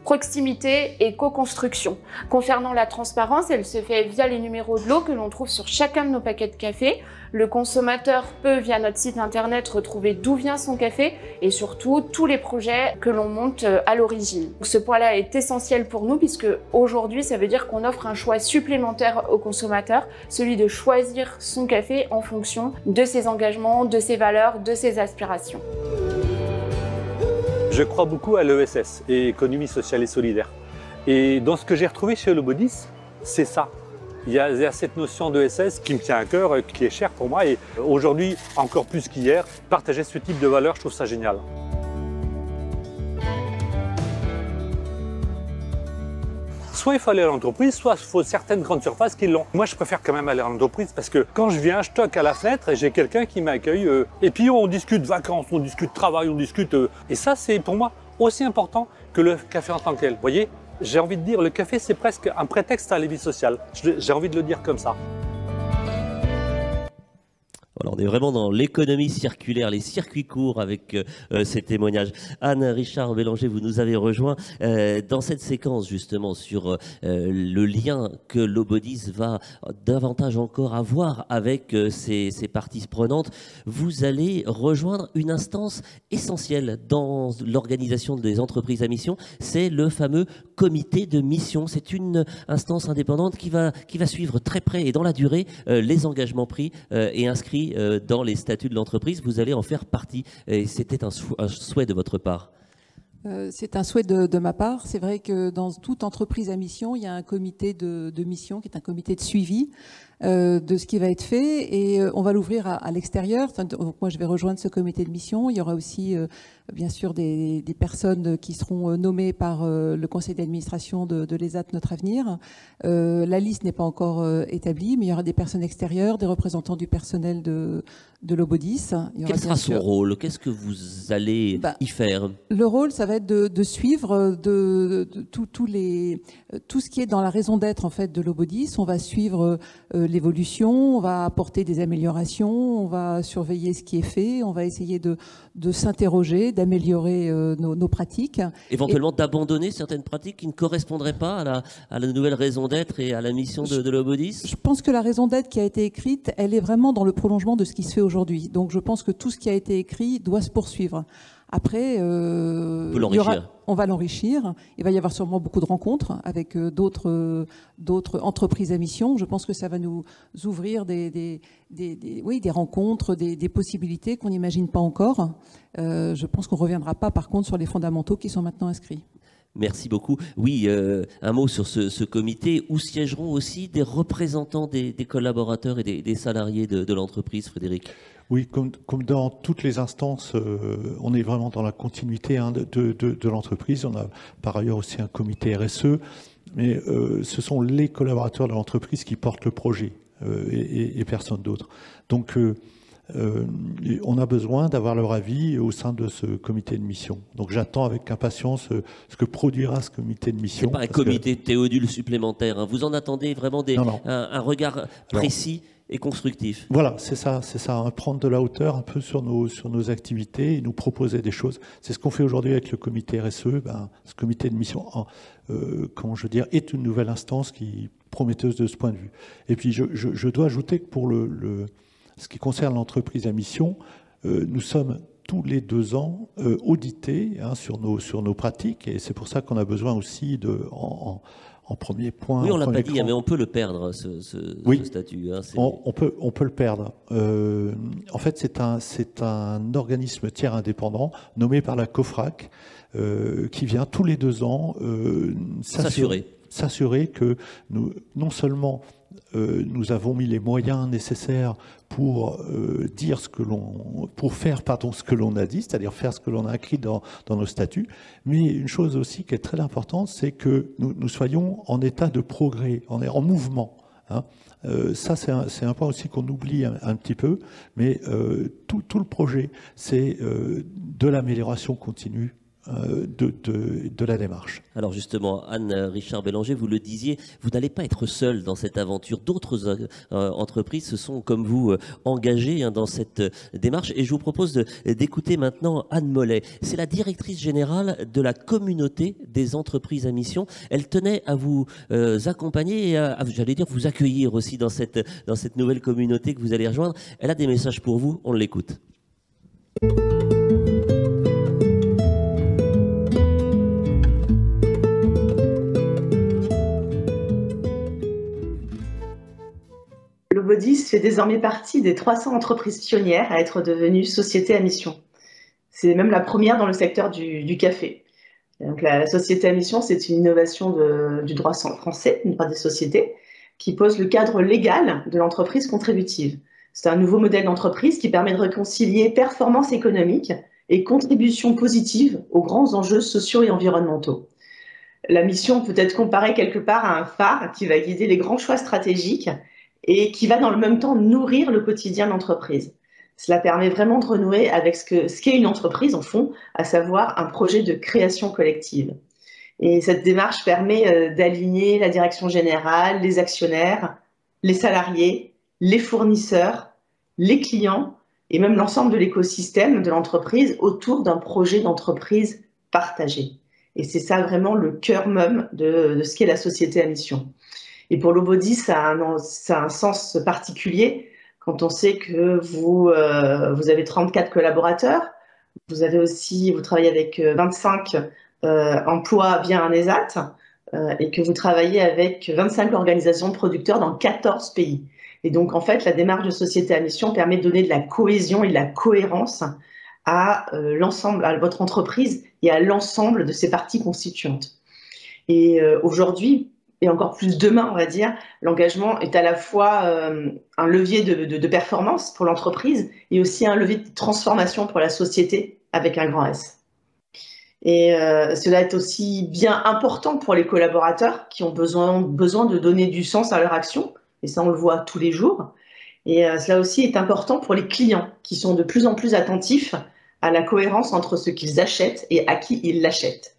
proximité et co-construction. Concernant la transparence, elle se fait via les numéros de lot que l'on trouve sur chacun de nos paquets de café. Le consommateur peut, via notre site internet, retrouver d'où vient son café et surtout tous les projets que l'on monte à l'origine. Ce point-là est essentiel pour nous puisque aujourd'hui, ça veut dire qu'on offre un choix supplémentaire au consommateur, celui de choisir son café en fonction de ses engagements, de ses valeurs, de ses aspirations. Je crois beaucoup à l'ESS, économie sociale et solidaire. Et dans ce que j'ai retrouvé chez Lobodis, c'est ça. Il y a cette notion d'ESS qui me tient à cœur, qui est chère pour moi. Et aujourd'hui, encore plus qu'hier, partager ce type de valeurs, je trouve ça génial. Soit il faut aller à l'entreprise, soit il faut certaines grandes surfaces qui l'ont. Moi, je préfère quand même aller à l'entreprise parce que quand je viens, je toque à la fenêtre et j'ai quelqu'un qui m'accueille. Et puis on discute vacances, on discute travail, on discute... Et ça, c'est pour moi aussi important que le café en tant que tel. Vous voyez, j'ai envie de dire, le café, c'est presque un prétexte à la vie sociale. J'ai envie de le dire comme ça. Alors, on est vraiment dans l'économie circulaire, les circuits courts avec ces témoignages. Anne Richard Bélanger, vous nous avez rejoint dans cette séquence justement sur le lien que Lobodis va davantage encore avoir avec ses parties prenantes. Vous allez rejoindre une instance essentielle dans l'organisation des entreprises à mission, c'est le fameux comité de mission. C'est une instance indépendante qui va suivre très près et dans la durée les engagements pris et inscrits dans les statuts de l'entreprise. Vous allez en faire partie et c'était un souhait de votre part. C'est un souhait de ma part. C'est vrai que dans toute entreprise à mission, il y a un comité de mission qui est un comité de suivi de ce qui va être fait et on va l'ouvrir à l'extérieur. Donc moi, je vais rejoindre ce comité de mission. Il y aura aussi, bien sûr, des personnes qui seront nommées par le conseil d'administration de l'ESAT Notre Avenir. La liste n'est pas encore établie, mais il y aura des personnes extérieures, des représentants du personnel de Lobodis. Quel sera son rôle? Qu'est-ce que vous allez y faire? Le rôle, ça va être de suivre tout ce qui est dans la raison d'être en fait de Lobodis. On va suivre l'évolution, on va apporter des améliorations, on va surveiller ce qui est fait, on va essayer de s'interroger, d'améliorer nos pratiques. Éventuellement d'abandonner certaines pratiques qui ne correspondraient pas à la nouvelle raison d'être et à la mission de Lobodis? Je pense que la raison d'être qui a été écrite, elle est vraiment dans le prolongement de ce qui se fait aujourd'hui. Donc je pense que tout ce qui a été écrit doit se poursuivre. Après, on va l'enrichir. Il va y avoir sûrement beaucoup de rencontres avec d'autres entreprises à mission. Je pense que ça va nous ouvrir des rencontres, des possibilités qu'on n'imagine pas encore. Je pense qu'on ne reviendra pas par contre sur les fondamentaux qui sont maintenant inscrits. Merci beaucoup. Oui, un mot sur ce comité où siégeront aussi des représentants des collaborateurs et des salariés de l'entreprise, Frédéric. Oui, comme dans toutes les instances, on est vraiment dans la continuité de l'entreprise. On a par ailleurs aussi un comité RSE, mais ce sont les collaborateurs de l'entreprise qui portent le projet et personne d'autre. Donc, on a besoin d'avoir leur avis au sein de ce comité de mission. Donc j'attends avec impatience ce que produira ce comité de mission. C'est pas un comité Théodule supplémentaire, hein. Vous en attendez vraiment un regard précis et constructif. Voilà, c'est ça, hein, prendre de la hauteur un peu sur nos activités et nous proposer des choses. C'est ce qu'on fait aujourd'hui avec le comité RSE. Ce comité de mission, comment je veux dire, est une nouvelle instance qui est prometteuse de ce point de vue. Et puis je dois ajouter que pour ce qui concerne l'entreprise à mission, nous sommes tous les 2 ans audités sur nos pratiques et c'est pour ça qu'on a besoin aussi en premier point. Oui, on l'a pas dit, mais on peut le perdre, ce statut. Hein, on peut le perdre. En fait, c'est un organisme tiers indépendant nommé par la COFRAC qui vient tous les 2 ans s'assurer que non seulement nous avons mis les moyens nécessaires pour faire ce que l'on a dit, c'est-à-dire faire ce que l'on a écrit dans nos statuts. Mais une chose aussi qui est très importante, c'est que nous soyons en état de progrès, en mouvement. Hein. Ça, c'est un point aussi qu'on oublie un petit peu, mais tout le projet, c'est de l'amélioration continue. de la démarche. Alors justement, Anne Richard Bélanger, vous le disiez, vous n'allez pas être seul dans cette aventure. D'autres entreprises se sont, comme vous, engagées dans cette démarche. Et je vous propose d'écouter maintenant Anne Mollet. C'est la directrice générale de la communauté des entreprises à mission. Elle tenait à vous accompagner et à, j'allais dire, vous accueillir aussi dans cette nouvelle communauté que vous allez rejoindre. Elle a des messages pour vous, on l'écoute. Lobodis fait désormais partie des 300 entreprises pionnières à être devenues sociétés à mission. C'est même la première dans le secteur du café. Donc la société à mission, c'est une innovation du droit français, du droit des sociétés, qui pose le cadre légal de l'entreprise contributive. C'est un nouveau modèle d'entreprise qui permet de réconcilier performance économique et contribution positive aux grands enjeux sociaux et environnementaux. La mission peut être comparée quelque part à un phare qui va guider les grands choix stratégiques et qui va dans le même temps nourrir le quotidien de l'entreprise. Cela permet vraiment de renouer avec ce qu'est une entreprise, en fond, à savoir un projet de création collective. Et cette démarche permet d'aligner la direction générale, les actionnaires, les salariés, les fournisseurs, les clients et même l'ensemble de l'écosystème de l'entreprise autour d'un projet d'entreprise partagé. Et c'est ça vraiment le cœur même de ce qu'est la société à mission. Et pour Lobodis, ça a un sens particulier quand on sait que vous avez 34 collaborateurs, vous travaillez avec 25 emplois via un ESAT et que vous travaillez avec 25 organisations de producteurs dans 14 pays. Et donc, en fait, la démarche de société à mission permet de donner de la cohésion et de la cohérence à l'ensemble, à votre entreprise et à l'ensemble de ses parties constituantes. Et aujourd'hui, et encore plus demain, on va dire, l'engagement est à la fois un levier de performance pour l'entreprise et aussi un levier de transformation pour la société avec un grand S. Et cela est aussi bien important pour les collaborateurs qui ont besoin de donner du sens à leur action, et ça on le voit tous les jours. Et cela aussi est important pour les clients qui sont de plus en plus attentifs à la cohérence entre ce qu'ils achètent et à qui ils l'achètent.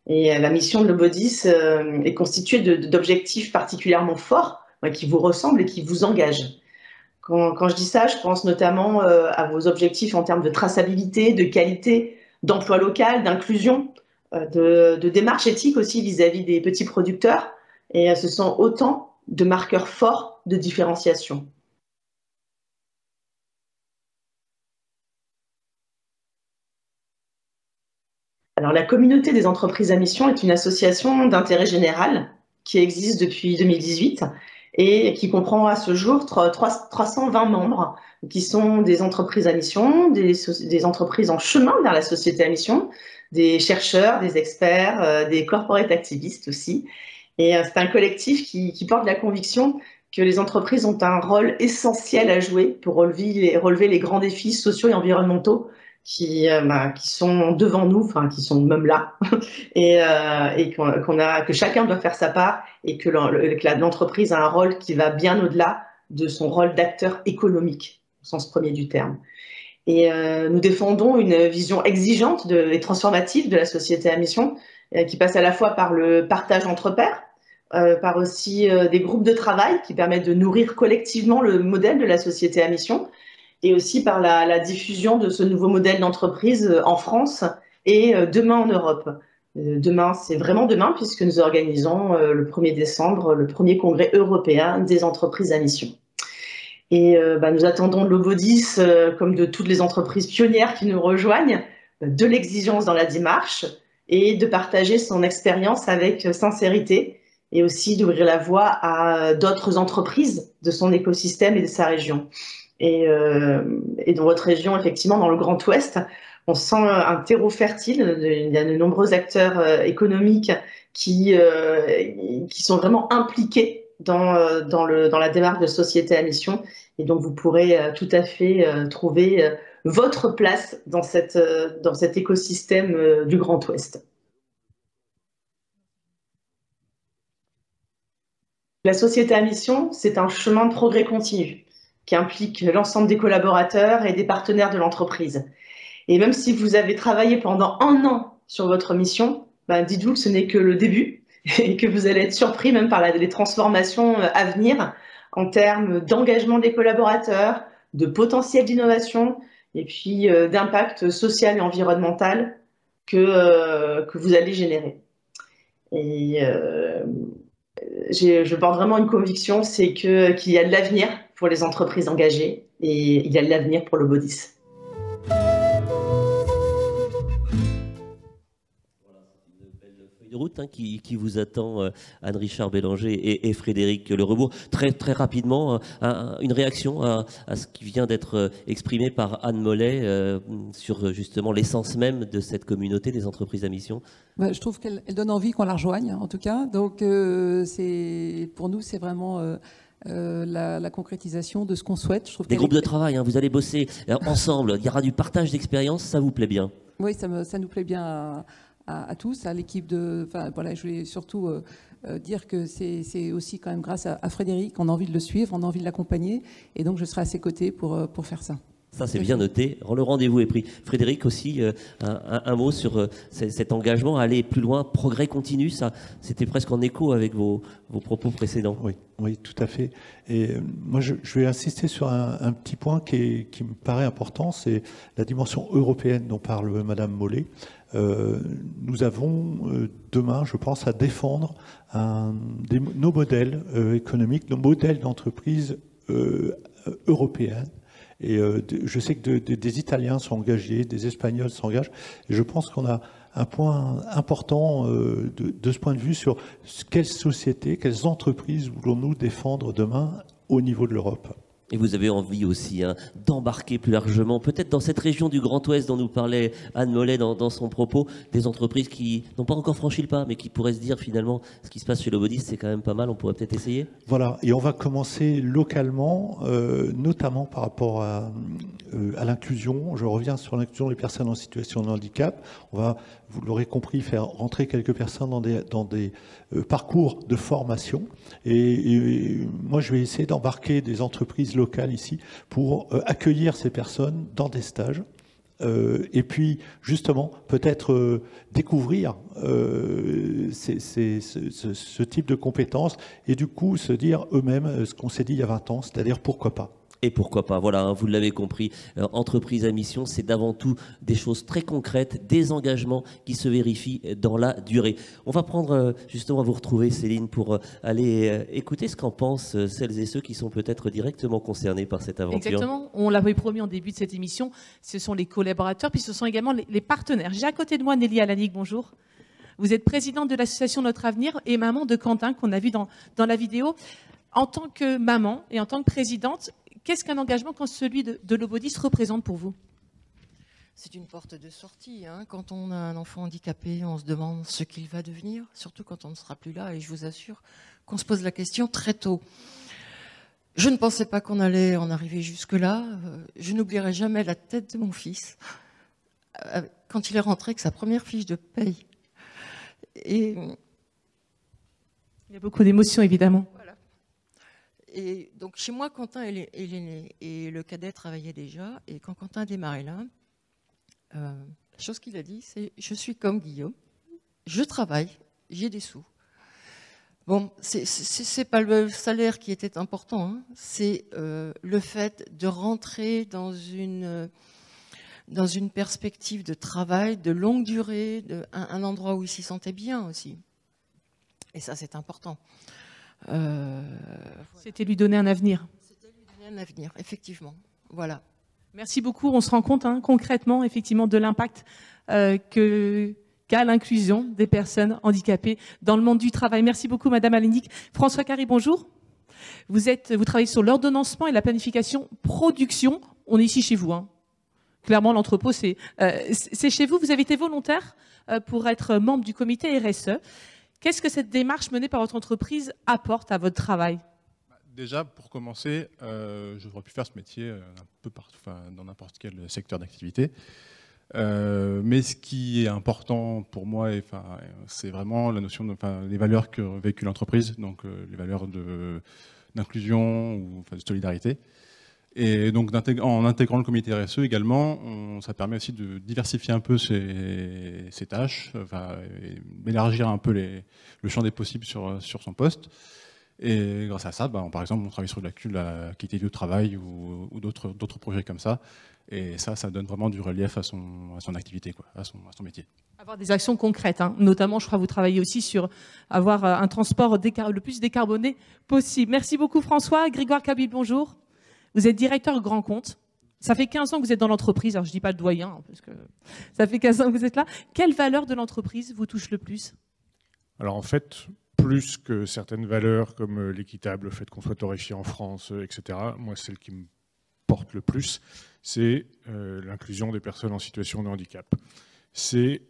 Et la mission de Lobodis est constituée d'objectifs particulièrement forts qui vous ressemblent et qui vous engagent. Quand je dis ça, je pense notamment à vos objectifs en termes de traçabilité, de qualité, d'emploi local, d'inclusion, de démarche éthique aussi vis-à-vis des petits producteurs. Et ce sont autant de marqueurs forts de différenciation. Alors, la communauté des entreprises à mission est une association d'intérêt général qui existe depuis 2018 et qui comprend à ce jour 320 membres qui sont des entreprises à mission, des entreprises en chemin vers la société à mission, des chercheurs, des experts, des corporate activistes aussi. Et c'est un collectif qui porte la conviction que les entreprises ont un rôle essentiel à jouer pour relever les grands défis sociaux et environnementaux qui sont devant nous, enfin qui sont même là, et que chacun doit faire sa part et que l'entreprise a un rôle qui va bien au-delà de son rôle d'acteur économique, au sens premier du terme. Et nous défendons une vision exigeante et transformative de la société à mission qui passe à la fois par le partage entre pairs, par aussi des groupes de travail qui permettent de nourrir collectivement le modèle de la société à mission, et aussi par la diffusion de ce nouveau modèle d'entreprise en France et demain en Europe. Demain, c'est vraiment demain, puisque nous organisons le 1er décembre le premier congrès européen des entreprises à mission. Et nous attendons de Lobodis, comme de toutes les entreprises pionnières qui nous rejoignent, de l'exigence dans la démarche et de partager son expérience avec sincérité et aussi d'ouvrir la voie à d'autres entreprises de son écosystème et de sa région. Et dans votre région, effectivement, dans le Grand Ouest, on sent un terreau fertile. Il y a de nombreux acteurs économiques qui sont vraiment impliqués dans la démarche de société à mission. Et donc, vous pourrez tout à fait trouver votre place dans cet écosystème du Grand Ouest. La société à mission, c'est un chemin de progrès continu qui implique l'ensemble des collaborateurs et des partenaires de l'entreprise. Et même si vous avez travaillé pendant 1 an sur votre mission, dites-vous que ce n'est que le début et que vous allez être surpris même par les transformations à venir en termes d'engagement des collaborateurs, de potentiel d'innovation et puis d'impact social et environnemental que vous allez générer. Et je porte vraiment une conviction, c'est qu'il y a de l'avenir pour les entreprises engagées et il y a de l'avenir pour l'Obodis. De route qui vous attend, Anne-Richard Bélanger et Frédéric Lerebourg. Très, très rapidement, une réaction à ce qui vient d'être exprimé par Anne Mollet sur justement l'essence même de cette communauté des entreprises à mission. Je trouve qu'elle donne envie qu'on la rejoigne, en tout cas. Donc, pour nous, c'est vraiment la concrétisation de ce qu'on souhaite. Je trouve des groupes de travail, vous allez bosser ensemble, il y aura du partage d'expérience, ça vous plaît bien? Oui, ça nous plaît bien à tous, à l'équipe de... Enfin, voilà, je voulais surtout dire que c'est aussi quand même grâce à Frédéric, on a envie de le suivre, on a envie de l'accompagner, et donc je serai à ses côtés pour faire ça. Ça, c'est bien noté. Le rendez-vous est pris. Frédéric, aussi, un mot sur cet engagement à aller plus loin, progrès continu. Ça, c'était presque en écho avec vos propos précédents. Oui, tout à fait. Et moi, je vais insister sur un petit point qui me paraît important, c'est la dimension européenne dont parle Madame Mollet. Nous avons demain, je pense, à défendre nos modèles économiques, nos modèles d'entreprise européennes. Et je sais que des Italiens sont engagés, des Espagnols s'engagent. Et je pense qu'on a un point important de ce point de vue sur quelles sociétés, quelles entreprises voulons-nous défendre demain au niveau de l'Europe. Et vous avez envie aussi d'embarquer plus largement, peut-être dans cette région du Grand Ouest dont nous parlait Anne Mollet dans son propos, des entreprises qui n'ont pas encore franchi le pas, mais qui pourraient se dire finalement, ce qui se passe chez l'Obodis, c'est quand même pas mal, on pourrait peut-être essayer. Voilà, et on va commencer localement, notamment par rapport à l'inclusion. Je reviens sur l'inclusion des personnes en situation de handicap. On va, vous l'aurez compris, faire rentrer quelques personnes dans des parcours de formation. Et moi, je vais essayer d'embarquer des entreprises locales ici pour accueillir ces personnes dans des stages. Et puis, justement, peut-être découvrir ce type de compétences et du coup se dire eux-mêmes ce qu'on s'est dit il y a 20 ans, c'est-à-dire pourquoi pas. Et pourquoi pas, voilà, vous l'avez compris, entreprise à mission, c'est d'avant tout des choses très concrètes, des engagements qui se vérifient dans la durée. On va prendre justement à vous retrouver, Céline, pour aller écouter ce qu'en pensent celles et ceux qui sont peut-être directement concernés par cette aventure. Exactement, on l'avait promis en début de cette émission, ce sont les collaborateurs, puis ce sont également les partenaires. J'ai à côté de moi Nelly Alanic, bonjour. Vous êtes présidente de l'association Notre Avenir et maman de Quentin, qu'on a vu dans la vidéo. En tant que maman et en tant que présidente, qu'est-ce qu'un engagement comme celui de l'Obodis représente pour vous? C'est une porte de sortie. Quand on a un enfant handicapé, on se demande ce qu'il va devenir, surtout quand on ne sera plus là. Et je vous assure qu'on se pose la question très tôt. Je ne pensais pas qu'on allait en arriver jusque-là. Je n'oublierai jamais la tête de mon fils quand il est rentré avec sa première fiche de paye. Et il y a beaucoup d'émotions, évidemment. Voilà. Et donc, chez moi, Quentin est né et le cadet travaillait déjà. Et quand Quentin a démarré là, la chose qu'il a dit, c'est « Je suis comme Guillaume, je travaille, j'ai des sous ». Bon, c'est pas le salaire qui était important, c'est le fait de rentrer dans une perspective de travail de longue durée, un endroit où il s'y sentait bien aussi. Et ça, c'est important. C'était lui donner un avenir. C'était lui donner un avenir, effectivement. Voilà. Merci beaucoup. On se rend compte concrètement, effectivement, de l'impact qu'a l'inclusion des personnes handicapées dans le monde du travail. Merci beaucoup, Madame Alanic. François Carry, bonjour. Vous travaillez sur l'ordonnancement et la planification production. On est ici chez vous. Clairement, l'entrepôt, c'est chez vous. Vous avez été volontaire pour être membre du comité RSE. Qu'est-ce que cette démarche menée par votre entreprise apporte à votre travail? Déjà, pour commencer, j'aurais pu faire ce métier un peu partout, dans n'importe quel secteur d'activité. Mais ce qui est important pour moi, c'est vraiment la notion les valeurs que véhicule l'entreprise, donc les valeurs d'inclusion ou de solidarité. Et donc en intégrant le comité RSE également, ça permet aussi de diversifier un peu ses tâches, d'élargir un peu le champ des possibles sur son poste. Et grâce à ça, par exemple, on travaille sur la qualité du travail ou d'autres projets comme ça. Et ça donne vraiment du relief à son activité, quoi, à son métier. Avoir des actions concrètes, hein. Notamment, je crois que vous travaillez aussi sur avoir un transport le plus décarboné possible. Merci beaucoup François. Grégoire Kabyl, bonjour. Vous êtes directeur grand compte. Ça fait 15 ans que vous êtes dans l'entreprise. Alors je ne dis pas le doyen, hein, parce que ça fait 15 ans que vous êtes là. Quelle valeur de l'entreprise vous touche le plus? Alors en fait, plus que certaines valeurs comme l'équitable, le fait qu'on soit torréfié en France, etc., moi celle qui me porte le plus, c'est l'inclusion des personnes en situation de handicap. C'est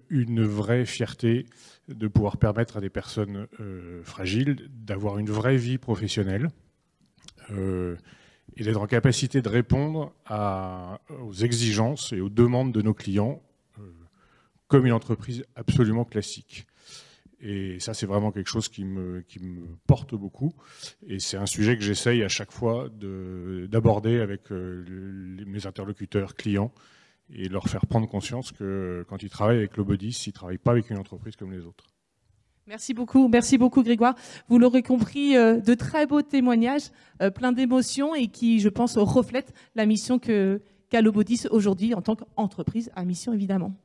une vraie fierté de pouvoir permettre à des personnes fragiles d'avoir une vraie vie professionnelle et d'être en capacité de répondre aux exigences et aux demandes de nos clients comme une entreprise absolument classique. Et ça, c'est vraiment quelque chose qui me porte beaucoup. Et c'est un sujet que j'essaye à chaque fois d'aborder avec mes interlocuteurs clients et leur faire prendre conscience que quand ils travaillent avec Lobodis, ils ne travaillent pas avec une entreprise comme les autres. Merci beaucoup Grégoire. Vous l'aurez compris, de très beaux témoignages, plein d'émotions et qui, je pense, reflètent la mission qu'a Lobodis aujourd'hui en tant qu'entreprise à mission, évidemment.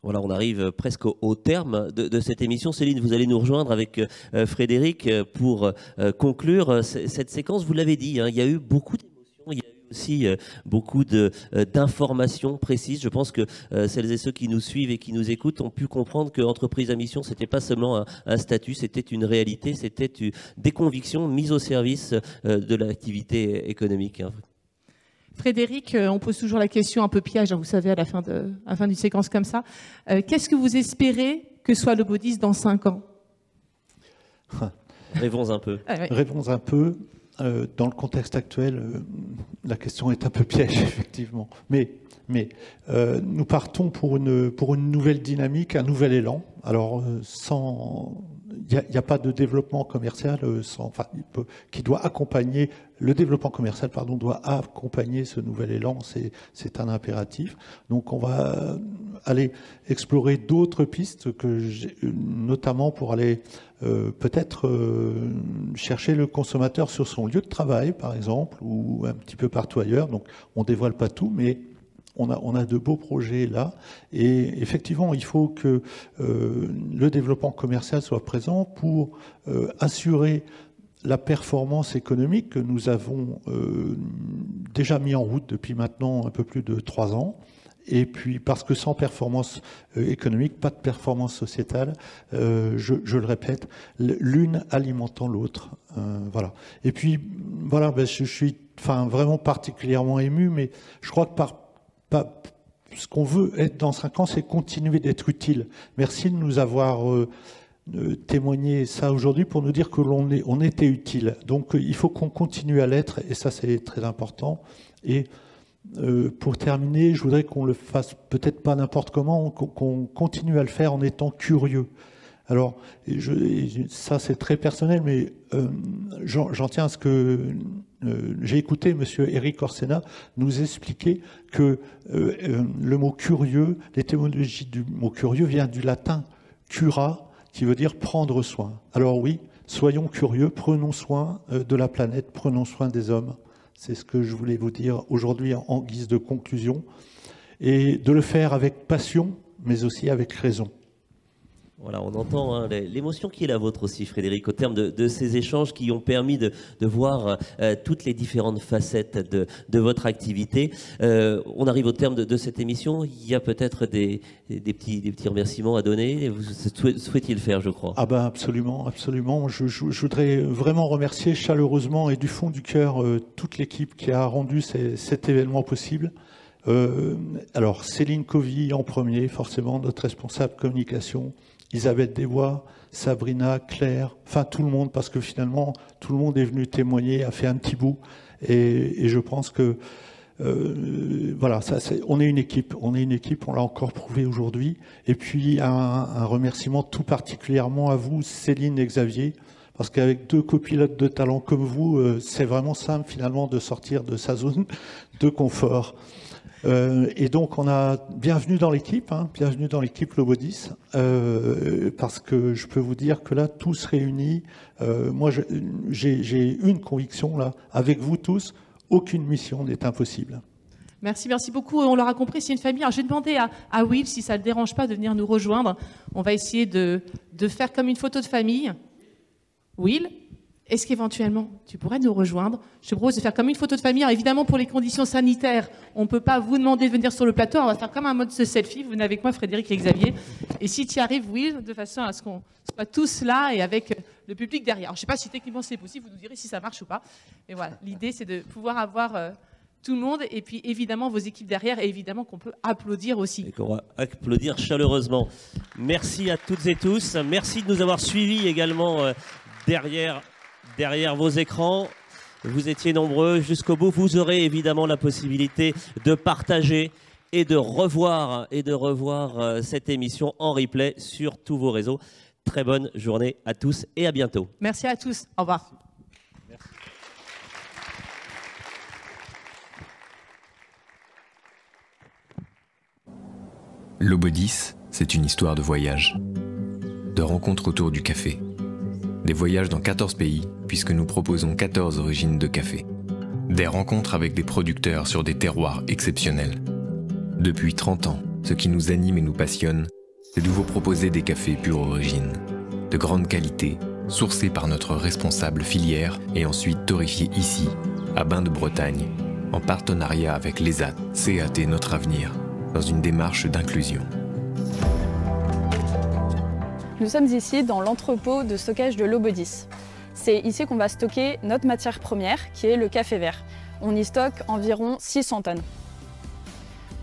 Voilà, on arrive presque au terme de cette émission. Céline, vous allez nous rejoindre avec Frédéric pour conclure cette séquence. Vous l'avez dit, hein, il y a eu beaucoup d'émotions, il y a eu aussi beaucoup d'informations précises. Je pense que celles et ceux qui nous suivent et qui nous écoutent ont pu comprendre que entreprise à mission, c'était pas seulement un statut, c'était une réalité, c'était des convictions mises au service de l'activité économique, hein. Frédéric, on pose toujours la question un peu piège, hein, vous savez, à la fin d'une séquence comme ça. Qu'est-ce que vous espérez que soit Lobodis dans 5 ans? Rêvons un peu. Ah, ouais. Rêvons un peu. Dans le contexte actuel, la question est un peu piège, effectivement. Mais nous partons pour une nouvelle dynamique, un nouvel élan. Alors, il n'y a pas de développement commercial qui doit accompagner, le développement commercial, pardon, doit accompagner ce nouvel élan, c'est un impératif. Donc on va aller explorer d'autres pistes, notamment pour aller peut-être chercher le consommateur sur son lieu de travail, par exemple, ou un petit peu partout ailleurs. Donc on ne dévoile pas tout, mais on a de beaux projets là, et effectivement, il faut que le développement commercial soit présent pour assurer la performance économique que nous avons déjà mis en route depuis maintenant un peu plus de 3 ans. Et puis, parce que sans performance économique, pas de performance sociétale, je le répète, l'une alimentant l'autre. Voilà. Et puis, voilà, je suis vraiment particulièrement ému, mais je crois que ce qu'on veut être dans 5 ans, c'est continuer d'être utile. Merci de nous avoir témoigné ça aujourd'hui pour nous dire que on était utile. Donc il faut qu'on continue à l'être, et ça c'est très important. Et pour terminer, je voudrais qu'on le fasse peut-être pas n'importe comment, qu'on continue à le faire en étant curieux. Alors, ça c'est très personnel, mais j'en tiens à ce que j'ai écouté M. Eric Orsena nous expliquer que le mot curieux, l'étymologie du mot curieux vient du latin cura, qui veut dire prendre soin. Alors oui, soyons curieux, prenons soin de la planète, prenons soin des hommes. C'est ce que je voulais vous dire aujourd'hui en guise de conclusion, et de le faire avec passion, mais aussi avec raison. Voilà, on entend hein, l'émotion qui est la vôtre aussi, Frédéric, au terme de ces échanges qui ont permis de voir toutes les différentes facettes de votre activité. On arrive au terme de cette émission. Il y a peut-être des petits remerciements à donner. Vous souhaitiez le faire, je crois. Ah ben absolument, absolument. Je voudrais vraiment remercier chaleureusement et du fond du cœur toute l'équipe qui a rendu cet événement possible. Alors Céline Covy en premier, forcément, notre responsable communication, Isabelle Desbois, Sabrina, Claire, enfin tout le monde, parce que finalement tout le monde est venu témoigner, a fait un petit bout, et je pense que voilà, on est une équipe, on l'a encore prouvé aujourd'hui. Et puis un remerciement tout particulièrement à vous, Céline et Xavier, parce qu'avec 2 copilotes de talent comme vous, c'est vraiment simple finalement de sortir de sa zone de confort. Et donc on a bienvenue dans l'équipe, bienvenue dans l'équipe Lobodis, parce que je peux vous dire que là, tous réunis, moi j'ai une conviction là, avec vous tous, aucune mission n'est impossible. Merci beaucoup. On l'aura compris, c'est une famille. Alors, je vais demander à Will, si ça ne le dérange pas, de venir nous rejoindre. On va essayer de faire comme une photo de famille. Will, est-ce qu'éventuellement, tu pourrais nous rejoindre? Je te propose de faire comme une photo de famille. Alors, évidemment, pour les conditions sanitaires, on ne peut pas vous demander de venir sur le plateau. On va faire comme un mode de selfie. Vous venez avec moi, Frédéric et Xavier. Et si tu y arrives, Will, de façon à ce qu'on soit tous là et avec le public derrière. Alors, je ne sais pas si techniquement c'est possible. Vous nous direz si ça marche ou pas. Mais voilà, l'idée, c'est de pouvoir avoir... tout le monde, et puis évidemment vos équipes derrière, et évidemment qu'on peut applaudir aussi. Et qu'on va applaudir chaleureusement. Merci à toutes et tous. Merci de nous avoir suivis également derrière vos écrans. Vous étiez nombreux jusqu'au bout. Vous aurez évidemment la possibilité de partager et de revoir cette émission en replay sur tous vos réseaux. Très bonne journée à tous et à bientôt. Merci à tous. Au revoir. Lobodis, c'est une histoire de voyage, de rencontres autour du café. Des voyages dans 14 pays, puisque nous proposons 14 origines de café. Des rencontres avec des producteurs sur des terroirs exceptionnels. Depuis 30 ans, ce qui nous anime et nous passionne, c'est de vous proposer des cafés pure origine, de grande qualité, sourcés par notre responsable filière et ensuite torréfiés ici, à Bain de Bretagne, en partenariat avec l'ESAT, CAT Notre Avenir, dans une démarche d'inclusion. Nous sommes ici dans l'entrepôt de stockage de Lobodis. C'est ici qu'on va stocker notre matière première, qui est le café vert. On y stocke environ 600 tonnes.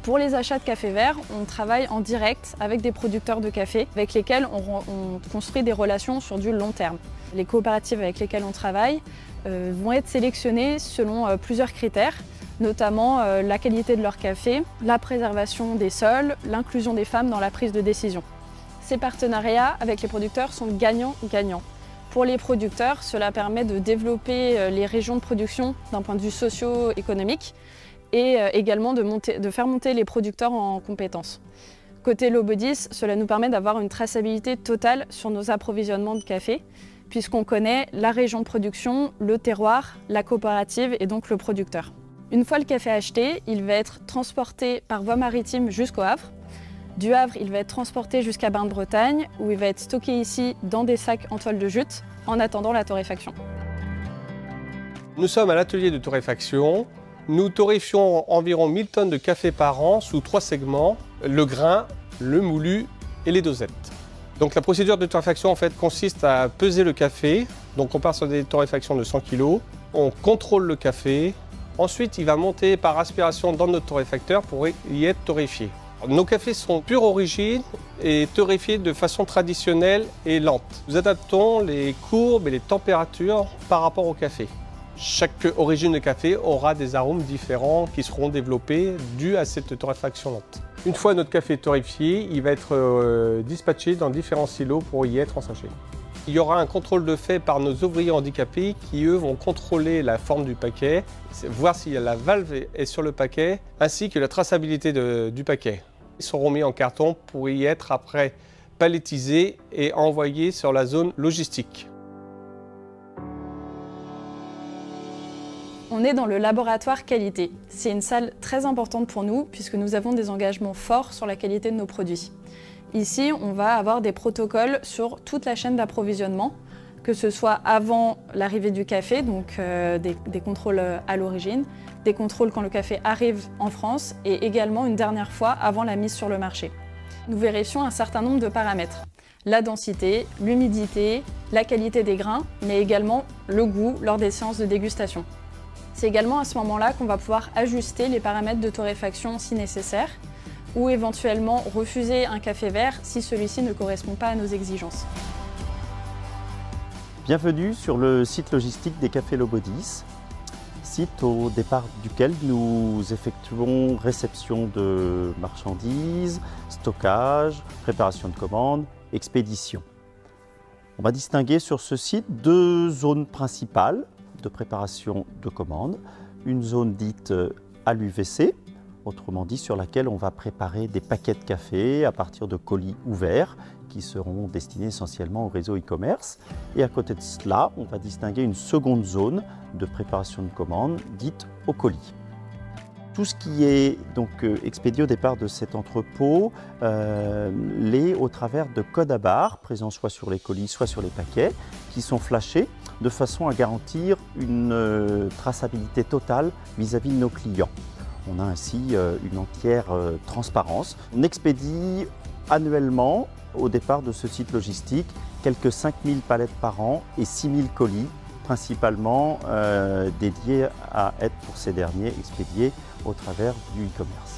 Pour les achats de café vert, on travaille en direct avec des producteurs de café avec lesquels on construit des relations sur du long terme. Les coopératives avec lesquelles on travaille vont être sélectionnées selon plusieurs critères, notamment la qualité de leur café, la préservation des sols, l'inclusion des femmes dans la prise de décision. Ces partenariats avec les producteurs sont gagnants-gagnants. Pour les producteurs, cela permet de développer les régions de production d'un point de vue socio-économique et également de faire monter les producteurs en compétences. Côté Lobodis, cela nous permet d'avoir une traçabilité totale sur nos approvisionnements de café, puisqu'on connaît la région de production, le terroir, la coopérative et donc le producteur. Une fois le café acheté, il va être transporté par voie maritime jusqu'au Havre. Du Havre, il va être transporté jusqu'à Bain de Bretagne, où il va être stocké ici dans des sacs en toile de jute, en attendant la torréfaction. Nous sommes à l'atelier de torréfaction. Nous torréfions environ 1000 tonnes de café par an sous 3 segments, le grain, le moulu et les dosettes. Donc la procédure de torréfaction en fait, consiste à peser le café. Donc on part sur des torréfactions de 100 kg. On contrôle le café. Ensuite, il va monter par aspiration dans notre torréfacteur pour y être torréfié. Nos cafés sont pure origine et torréfiés de façon traditionnelle et lente. Nous adaptons les courbes et les températures par rapport au café. Chaque origine de café aura des arômes différents qui seront développés dus à cette torréfaction lente. Une fois notre café torréfié, il va être dispatché dans différents silos pour y être ensachés. Il y aura un contrôle de fait par nos ouvriers handicapés qui, eux, vont contrôler la forme du paquet, voir si la valve est sur le paquet, ainsi que la traçabilité du paquet. Ils seront mis en carton pour y être après palettisés et envoyés sur la zone logistique. On est dans le laboratoire qualité. C'est une salle très importante pour nous puisque nous avons des engagements forts sur la qualité de nos produits. Ici, on va avoir des protocoles sur toute la chaîne d'approvisionnement, que ce soit avant l'arrivée du café, donc des contrôles à l'origine, des contrôles quand le café arrive en France et également une dernière fois avant la mise sur le marché. Nous vérifions un certain nombre de paramètres. La densité, l'humidité, la qualité des grains, mais également le goût lors des séances de dégustation. C'est également à ce moment-là qu'on va pouvoir ajuster les paramètres de torréfaction si nécessaire, ou éventuellement refuser un café vert si celui-ci ne correspond pas à nos exigences. Bienvenue sur le site logistique des cafés Lobodis, site au départ duquel nous effectuons réception de marchandises, stockage, préparation de commandes, expédition. On va distinguer sur ce site deux zones principales de préparation de commandes. Une zone dite à l'UVC, autrement dit sur laquelle on va préparer des paquets de café à partir de colis ouverts qui seront destinés essentiellement au réseau e-commerce. Et à côté de cela, on va distinguer une seconde zone de préparation de commandes dite au colis. Tout ce qui est donc expédié au départ de cet entrepôt l'est au travers de codes à barres présents soit sur les colis, soit sur les paquets, qui sont flashés de façon à garantir une traçabilité totale vis-à-vis de nos clients. On a ainsi une entière transparence. On expédie annuellement, au départ de ce site logistique, quelques 5000 palettes par an et 6000 colis, principalement dédiés à être pour ces derniers expédiés au travers du e-commerce.